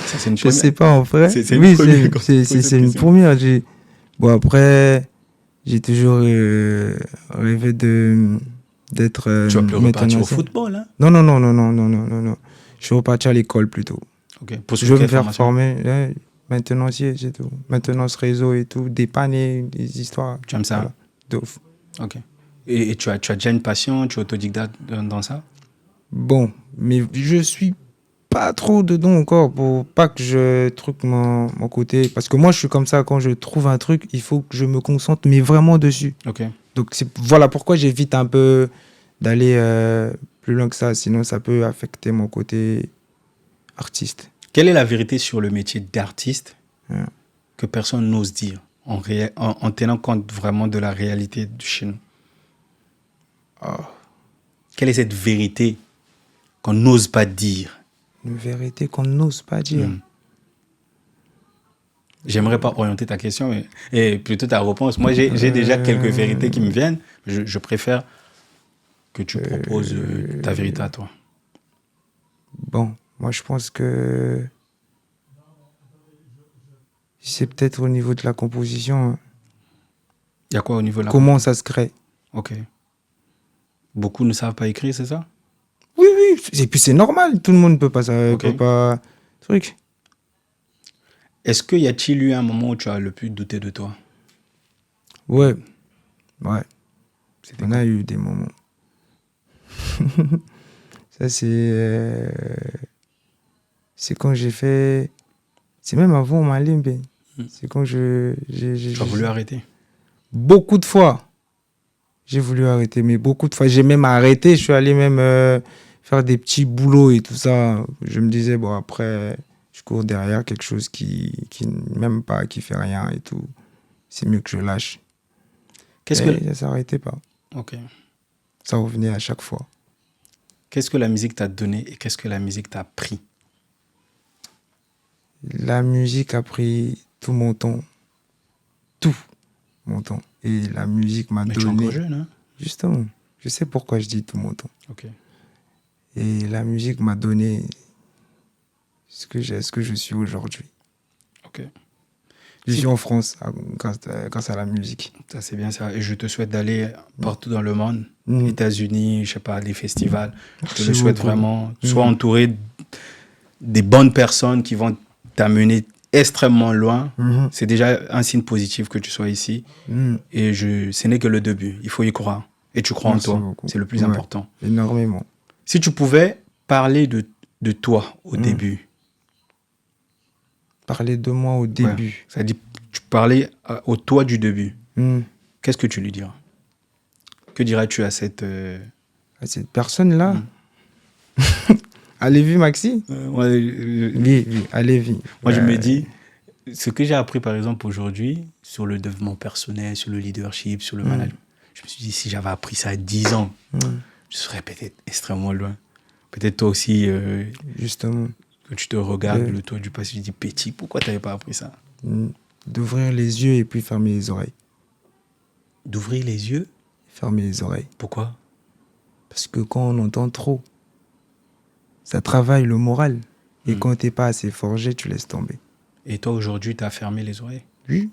B: Ça, c'est une
A: je sais pas en vrai.
B: C'est une
A: Oui,
B: première quand tu poses
A: c'est
B: cette
A: une
B: question.
A: première. Bon, après, j'ai toujours rêvé d'être
B: Tu vas plus repartir au
A: scène.
B: football, hein?
A: Non. Je suis reparti à l'école plutôt.
B: Ok. Pour
A: Je veux me
B: quelle
A: faire
B: formation?
A: former. Maintenancier, c'est tout. Maintenance réseau et tout. Dépanner, des histoires.
B: Tu aimes ça?
A: Voilà. De ouf.
B: Ok. Et tu as déjà une passion, tu es autodidacte dans ça?
A: Bon, mais je suis pas trop dedans encore pour pas que je truc mon côté. Parce que moi, je suis comme ça. Quand je trouve un truc, il faut que je me concentre, mais vraiment dessus.
B: Ok.
A: Donc, voilà pourquoi j'évite un peu d'aller plus loin que ça. Sinon, ça peut affecter mon côté artiste.
B: Quelle est la vérité sur le métier d'artiste
A: Ouais.
B: que personne n'ose dire en tenant compte vraiment de la réalité de chez nous? Quelle est cette vérité qu'on n'ose pas dire?
A: Une vérité qu'on n'ose pas dire.
B: J'aimerais pas orienter ta question, et plutôt ta réponse. Moi, j'ai déjà quelques vérités qui me viennent. Je préfère que tu proposes ta vérité à toi.
A: Bon, moi je pense que c'est peut-être au niveau de la composition. Hein.
B: Il y a quoi au niveau de la
A: Comment ça se crée?
B: Ok. Beaucoup ne savent pas écrire, c'est ça?
A: Oui. Et puis c'est normal, tout le monde ne peut pas ça.
B: Ok.
A: Peut pas... Truc.
B: Est-ce qu'il y a-t-il eu un moment où tu as le plus douté de toi?
A: Ouais. On a eu des moments. Ça, c'est quand j'ai fait... C'est même avant Malimbe. C'est quand
B: Tu as voulu arrêter?
A: Beaucoup de fois. J'ai voulu arrêter, mais beaucoup de fois. J'ai même arrêté. Je suis allé même faire des petits boulots et tout ça. Je me disais, bon, après, je cours derrière quelque chose qui m'aime pas, qui fait rien et tout. C'est mieux que je lâche. Ça s'arrêtait pas.
B: Ok.
A: Ça revenait à chaque fois.
B: Qu'est-ce que la musique t'a donné et qu'est-ce que la musique t'a pris?
A: La musique a pris tout mon temps. Tout mon temps. Et la musique m'a donné...
B: Mais tu es encore jeune, hein?
A: Justement. Je sais pourquoi je dis tout mon temps.
B: Ok.
A: Et la musique m'a donné ce que je suis aujourd'hui.
B: Ok.
A: Je suis en France grâce à la musique.
B: Ça, c'est bien ça. Et je te souhaite d'aller partout dans le monde. États-Unis, je sais pas, les festivals. Je te le souhaite vraiment. Sois entouré des bonnes personnes qui vont t'amener extrêmement loin. C'est déjà un signe positif que tu sois ici. Et ce n'est que le début. Il faut y croire. Et tu crois
A: Merci
B: en toi.
A: beaucoup.
B: C'est le plus important.
A: Énormément.
B: Si tu pouvais parler de toi au début.
A: Parler de moi au début.
B: Ouais. C'est-à-dire, tu parlais au toi du début. Qu'est-ce que tu lui diras? Que dirais-tu à cette
A: personne-là? Allez, vu Maxi? Oui, allez, vu.
B: Moi, je me dis, ce que j'ai appris, par exemple, aujourd'hui, sur le développement personnel, sur le leadership, sur le management, je me suis dit, si j'avais appris ça à 10 ans, je serais peut-être extrêmement loin. Peut-être toi aussi,
A: justement,
B: que tu te regardes, le toi du passé, tu te dis, petit, pourquoi tu n'avais pas appris ça?
A: D'ouvrir les yeux et puis fermer les oreilles.
B: D'ouvrir les yeux?
A: Fermer les oreilles.
B: Pourquoi?
A: Parce que quand on entend trop, ça travaille le moral. Et quand tu n'es pas assez forgé, tu laisses tomber.
B: Et toi, aujourd'hui, tu as fermé les oreilles?
A: Oui.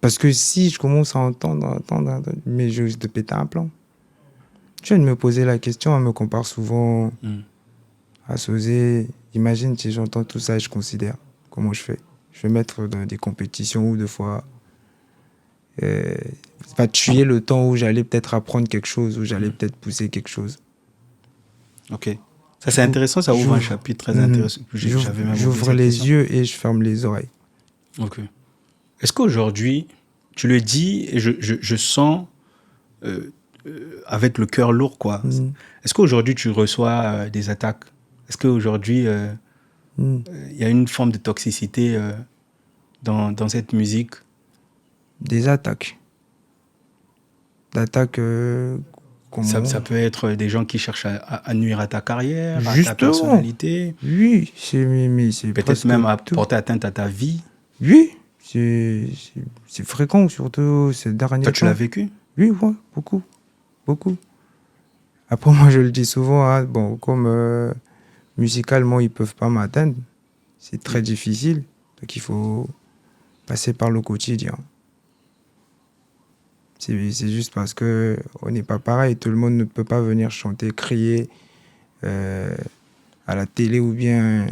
A: Parce que si je commence à entendre, mais je risque de péter un plomb. Tu viens de me poser la question, on me compare souvent à Sosé. Imagine si j'entends tout ça et je considère comment je fais. Je vais mettre dans des compétitions où, des fois, va tuer le temps où j'allais peut-être apprendre quelque chose, où j'allais peut-être pousser quelque chose.
B: Ok. Ça, c'est intéressant, ça ouvre un chapitre très intéressant.
A: J'ouvre les yeux et je ferme les oreilles.
B: Ok. Est-ce qu'aujourd'hui, tu le dis et je sens avec le cœur lourd, quoi. Est-ce qu'aujourd'hui, tu reçois des attaques? Est-ce qu'aujourd'hui, il y a une forme de toxicité dans cette musique?
A: Des attaques. D'attaques
B: Ça peut être des gens qui cherchent à nuire à ta carrière, à ta
A: Justement.
B: personnalité.
A: Oui, mais c'est
B: Peut-être
A: presque
B: même à
A: tout.
B: porter atteinte à ta vie.
A: Oui, c'est fréquent, surtout ces derniers
B: Toi,
A: temps.
B: tu l'as vécu?
A: Oui, ouais, beaucoup, beaucoup. Après, moi, je le dis souvent, hein, bon, comme musicalement, ils peuvent pas m'atteindre, c'est très difficile. Donc, il faut passer par le quotidien. C'est juste parce que on n'est pas pareil. Tout le monde ne peut pas venir chanter, crier à la télé ou bien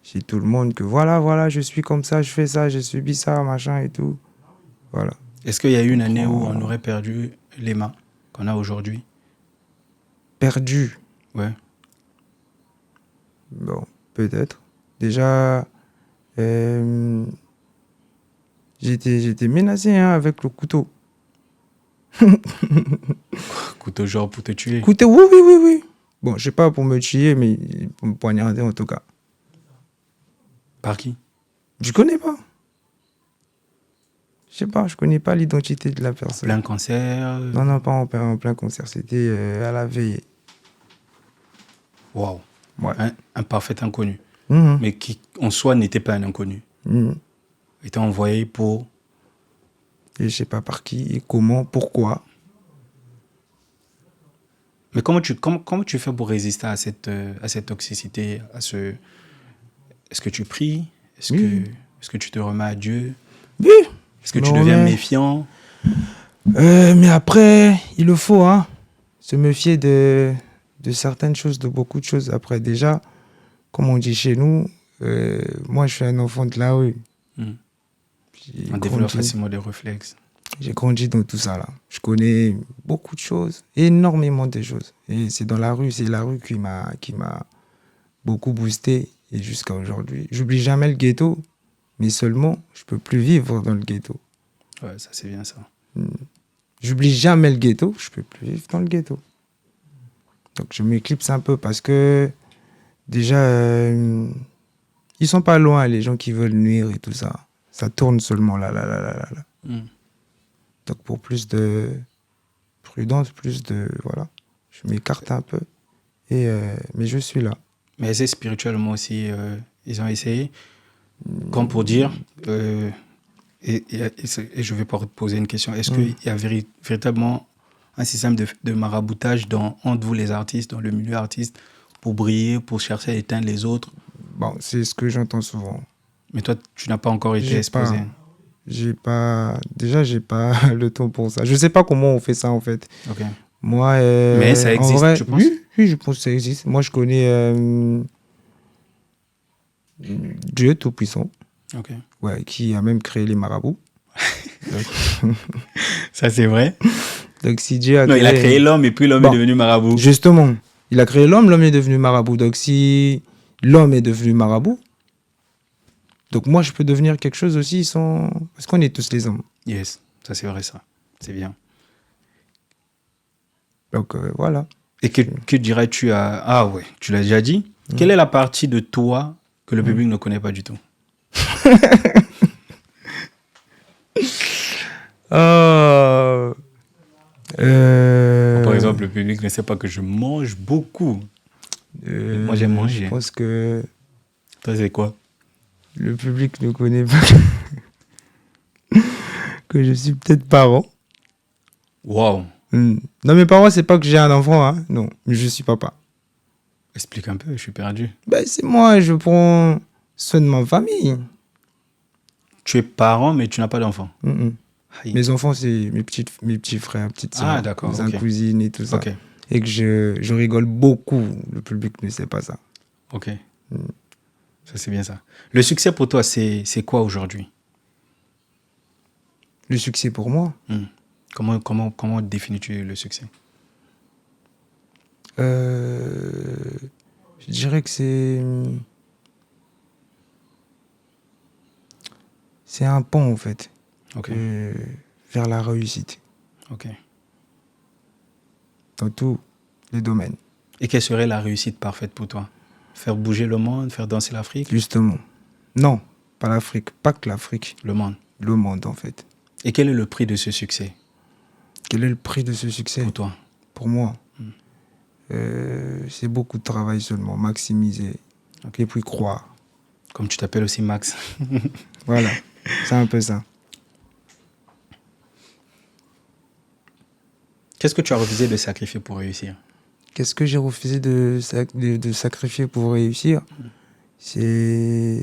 A: chez tout le monde que voilà, je suis comme ça, je fais ça, j'ai subi ça, machin et tout. Voilà.
B: Est-ce qu'il y a eu une année où on aurait perdu les mains qu'on a aujourd'hui?
A: Perdu.
B: Ouais.
A: Bon, peut-être. Déjà, j'étais menacé hein, avec le couteau.
B: Couteau genre pour te tuer.
A: Couteau, oui. Bon, je sais pas pour me tuer, mais pour me poignarder en tout cas.
B: Par qui?
A: Je connais pas. Je sais pas, je connais pas l'identité de la personne.
B: Plein cancer?
A: Non, pas en plein concert, c'était à la veille.
B: Waouh.
A: Ouais.
B: Un parfait inconnu.
A: Mhm.
B: Mais qui, en soi, n'était pas un inconnu.
A: Mhm.
B: Il était envoyé pour...
A: Et je sais pas par qui, et comment, pourquoi.
B: Mais comment tu fais pour résister à cette toxicité, à ce... Est-ce que tu pries? Est-ce que tu te remets à Dieu?
A: Oui.
B: Est-ce que tu deviens méfiant?
A: Mais après, il le faut, hein. Se méfier de certaines choses, de beaucoup de choses. Après, déjà, comme on dit chez nous, moi, je suis un enfant de la rue.
B: On développe facilement des réflexes.
A: J'ai grandi dans tout ça, là. Je connais beaucoup de choses, énormément de choses. Et c'est la rue qui m'a beaucoup boosté. Et jusqu'à aujourd'hui, j'oublie jamais le ghetto, mais seulement, je peux plus vivre dans le ghetto.
B: Ouais, ça, c'est bien ça.
A: J'oublie jamais le ghetto, je peux plus vivre dans le ghetto. Donc, je m'éclipse un peu parce que, déjà, ils sont pas loin, les gens qui veulent nuire et tout ça. Ça tourne seulement là. Donc, pour plus de prudence, voilà, je m'écarte un peu. Mais je suis là.
B: Mais c'est spirituellement aussi, ils ont essayé, comme pour dire, et je vais pas poser une question, est-ce qu'il y a véritablement un système de maraboutage entre vous les artistes, dans le milieu artiste, pour briller, pour chercher à éteindre les autres?
A: Bon, c'est ce que j'entends souvent.
B: Mais toi, tu n'as pas encore été exposé.
A: J'ai pas le temps pour ça. Je sais pas comment on fait ça, en fait.
B: Ok.
A: Moi,
B: mais ça existe,
A: en vrai,
B: tu penses?
A: Oui, je pense que ça existe. Moi, je connais Dieu Tout-Puissant, ouais, qui a même créé les marabouts.
B: Ça, c'est vrai.
A: Donc, si Dieu
B: il a créé l'homme et puis l'homme est devenu marabout.
A: Justement, il a créé l'homme est devenu marabout. Donc, si l'homme est devenu marabout, donc moi, je peux devenir quelque chose aussi sans... Parce qu'on est tous les hommes.
B: Yes, ça, c'est vrai, ça. C'est bien.
A: Donc, voilà.
B: Et que dirais-tu à... Ah ouais, tu l'as déjà dit. Quelle est la partie de toi que le public ne connaît pas du tout? Par exemple, le public ne sait pas que je mange beaucoup. Moi, j'aime manger.
A: Je pense que...
B: Toi, c'est quoi?
A: Le public ne connaît pas que je suis peut-être parent.
B: Waouh.
A: Non, mes parents, c'est pas que j'ai un enfant, hein. Non, mais je suis papa.
B: Explique un peu, je suis perdu.
A: Ben, c'est moi, je prends soin de ma famille.
B: Tu es parent, mais tu n'as pas d'enfant.
A: Mes enfants, c'est mes petits frères, petites soeurs, cousins, cousines et tout ça.
B: Okay.
A: Et que je rigole beaucoup. Le public ne sait pas ça.
B: Ok. Ça, c'est bien ça. Le succès pour toi, c'est quoi aujourd'hui?
A: Le succès pour moi?
B: Comment définis-tu le succès?
A: Je dirais que c'est un pont, en fait, vers la réussite.
B: Ok.
A: Dans tous les domaines.
B: Et quelle serait la réussite parfaite pour toi? Faire bouger le monde, faire danser l'Afrique?
A: Justement. Non, pas l'Afrique, pas que l'Afrique.
B: Le monde.
A: Le monde, en fait.
B: Et quel est le prix de ce succès?
A: Quel est le prix de ce succès?
B: Pour toi?
A: pour moi. C'est beaucoup de travail seulement, maximiser. Et puis croire.
B: Comme tu t'appelles aussi Max.
A: Voilà, c'est un peu ça.
B: Qu'est-ce que tu as refusé de sacrifier pour réussir?
A: Qu'est-ce que j'ai refusé de sacrifier pour réussir? C'est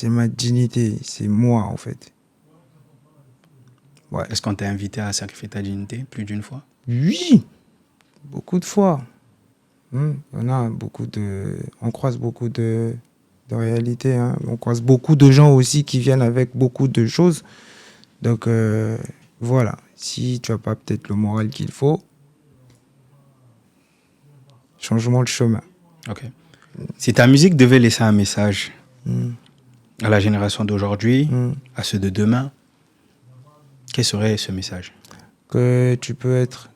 A: ma dignité, c'est moi en fait. Ouais.
B: Est-ce qu'on t'a invité à sacrifier ta dignité plus d'une fois?
A: Oui, beaucoup de fois. On croise beaucoup de réalités. Hein. On croise beaucoup de gens aussi qui viennent avec beaucoup de choses. Donc voilà, si tu n'as pas peut-être le moral qu'il faut, changement de chemin.
B: Ok. Si ta musique devait laisser un message à la génération d'aujourd'hui, à ceux de demain, quel serait ce message?
A: Que tu peux être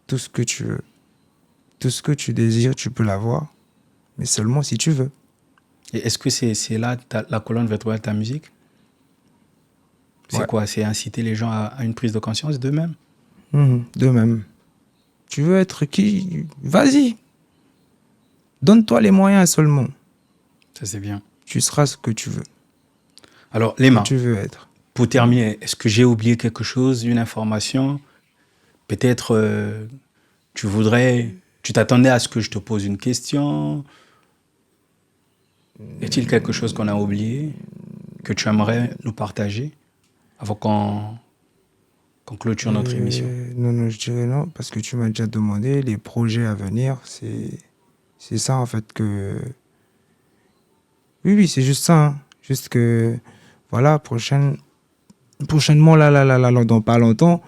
A: tout ce que tu veux. Tout ce que tu désires, tu peux l'avoir, mais seulement si tu veux.
B: Et est-ce que c'est là la colonne vertébrale de ta musique? C'est
A: Ouais.
B: quoi? C'est inciter les gens à une prise de conscience d'eux-mêmes?
A: D'eux-mêmes. Tu veux être qui? Vas-y. Donne-toi les moyens seulement.
B: Ça, c'est bien.
A: Tu seras ce que tu veux.
B: Alors, Léma,
A: Tu veux être.
B: pour terminer, est-ce que j'ai oublié quelque chose, une information? Peut-être tu t'attendais à ce que je te pose une question? Est-il quelque chose qu'on a oublié, que tu aimerais nous partager avant qu'on clôture notre émission?
A: Non, je dirais non, parce que tu m'as déjà demandé les projets à venir. C'est ça, en fait, que... Oui, c'est juste ça. Hein. Juste que, voilà, prochainement, là, dans pas longtemps,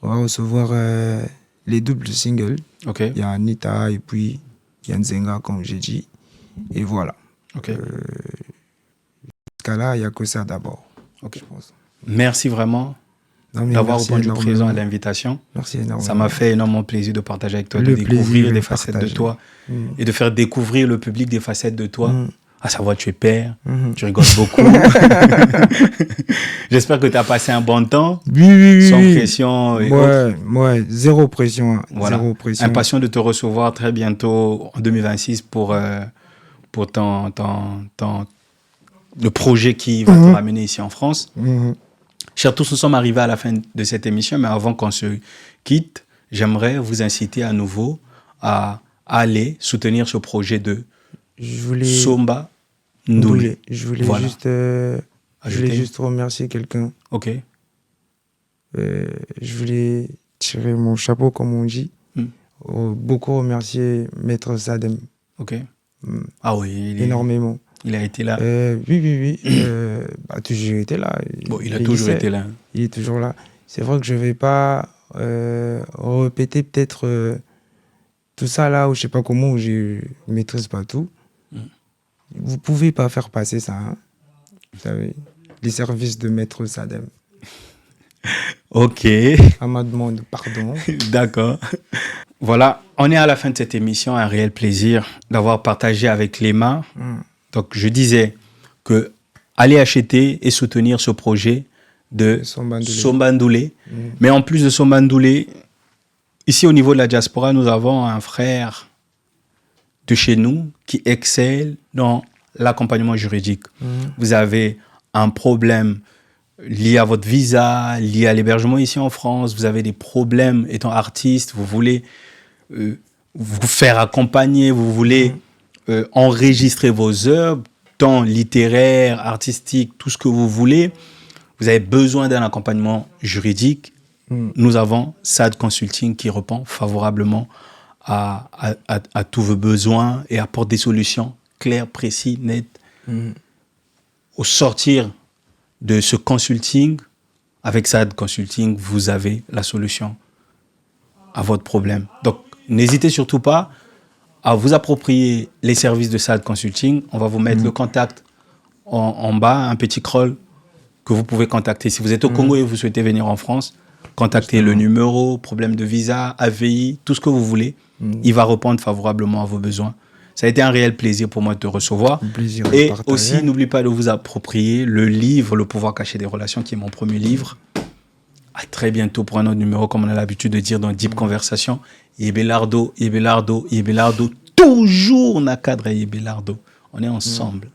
A: on va recevoir les doubles singles.
B: Ok.
A: Il y a Anita et puis il y a Nzenga, comme j'ai dit. Et voilà.
B: Ok.
A: Jusqu'à là, il n'y a que ça d'abord.
B: Ok.
A: Je pense.
B: Merci vraiment
A: Non, mais
B: d'avoir
A: merci
B: répondu
A: énormément.
B: présent à l'invitation.
A: Merci énormément.
B: Ça m'a fait énormément plaisir de partager avec toi,
A: Le
B: de découvrir
A: plaisir
B: des
A: est
B: facettes
A: partagé.
B: de toi et de faire découvrir le public des facettes de toi. À savoir, tu es père, tu rigoles beaucoup. J'espère que tu as passé un bon temps,
A: Oui.
B: sans pression et autres.
A: Ouais, zéro pression. Hein.
B: Voilà.
A: Zéro pression.
B: Impatient de te recevoir très bientôt en 2026 pour le projet qui va te ramener ici en France. Chers tous, nous sommes arrivés à la fin de cette émission, mais avant qu'on se quitte, j'aimerais vous inciter à nouveau à aller soutenir ce projet de Somba Ndoulé.
A: Je voulais
B: Voilà.
A: juste remercier quelqu'un.
B: Ok.
A: Je voulais tirer mon chapeau, comme on dit. Beaucoup remercier Maître Sadem.
B: Ok. Ah oui,
A: énormément.
B: Il a été là.
A: Oui. Toujours été là.
B: Bon, il a toujours été là.
A: Il est toujours là. C'est vrai que je ne vais pas répéter peut-être tout ça là, où je ne sais pas comment, où je ne maîtrise pas tout. Vous ne pouvez pas faire passer ça. Hein. Vous savez, les services de Maître Sadem.
B: Ok.
A: À ma demande, pardon.
B: D'accord. Voilà, on est à la fin de cette émission. Un réel plaisir d'avoir partagé avec Léma. Donc, je disais que allez acheter et soutenir ce projet de Somba Ndoulé. Mais en plus de Somba Ndoulé, ici au niveau de la diaspora, nous avons un frère de chez nous qui excelle dans l'accompagnement juridique. Vous avez un problème lié à votre visa, lié à l'hébergement ici en France, vous avez des problèmes étant artiste, vous voulez vous faire accompagner, vous voulez enregistrer vos œuvres, tant littéraires, artistiques, tout ce que vous voulez, vous avez besoin d'un accompagnement juridique. Nous avons SAD Consulting qui répond favorablement à tous vos besoins et apporte des solutions claires, précises, nettes. Au sortir de ce consulting, avec SAD Consulting, vous avez la solution à votre problème. Donc, n'hésitez surtout pas à vous approprier les services de SAD Consulting. On va vous mettre le contact en bas, un petit crawl que vous pouvez contacter. Si vous êtes au Congo et vous souhaitez venir en France, contactez le numéro, problème de visa, AVI, tout ce que vous voulez. Il va répondre favorablement à vos besoins. Ça a été un réel plaisir pour moi de te recevoir. Et aussi, n'oublie pas de vous approprier le livre « Le pouvoir caché des relations » qui est mon premier livre. À très bientôt pour un autre numéro, comme on a l'habitude de dire dans Deep Conversation. Yebelardo, toujours Nakadra Yebelardo. On est ensemble.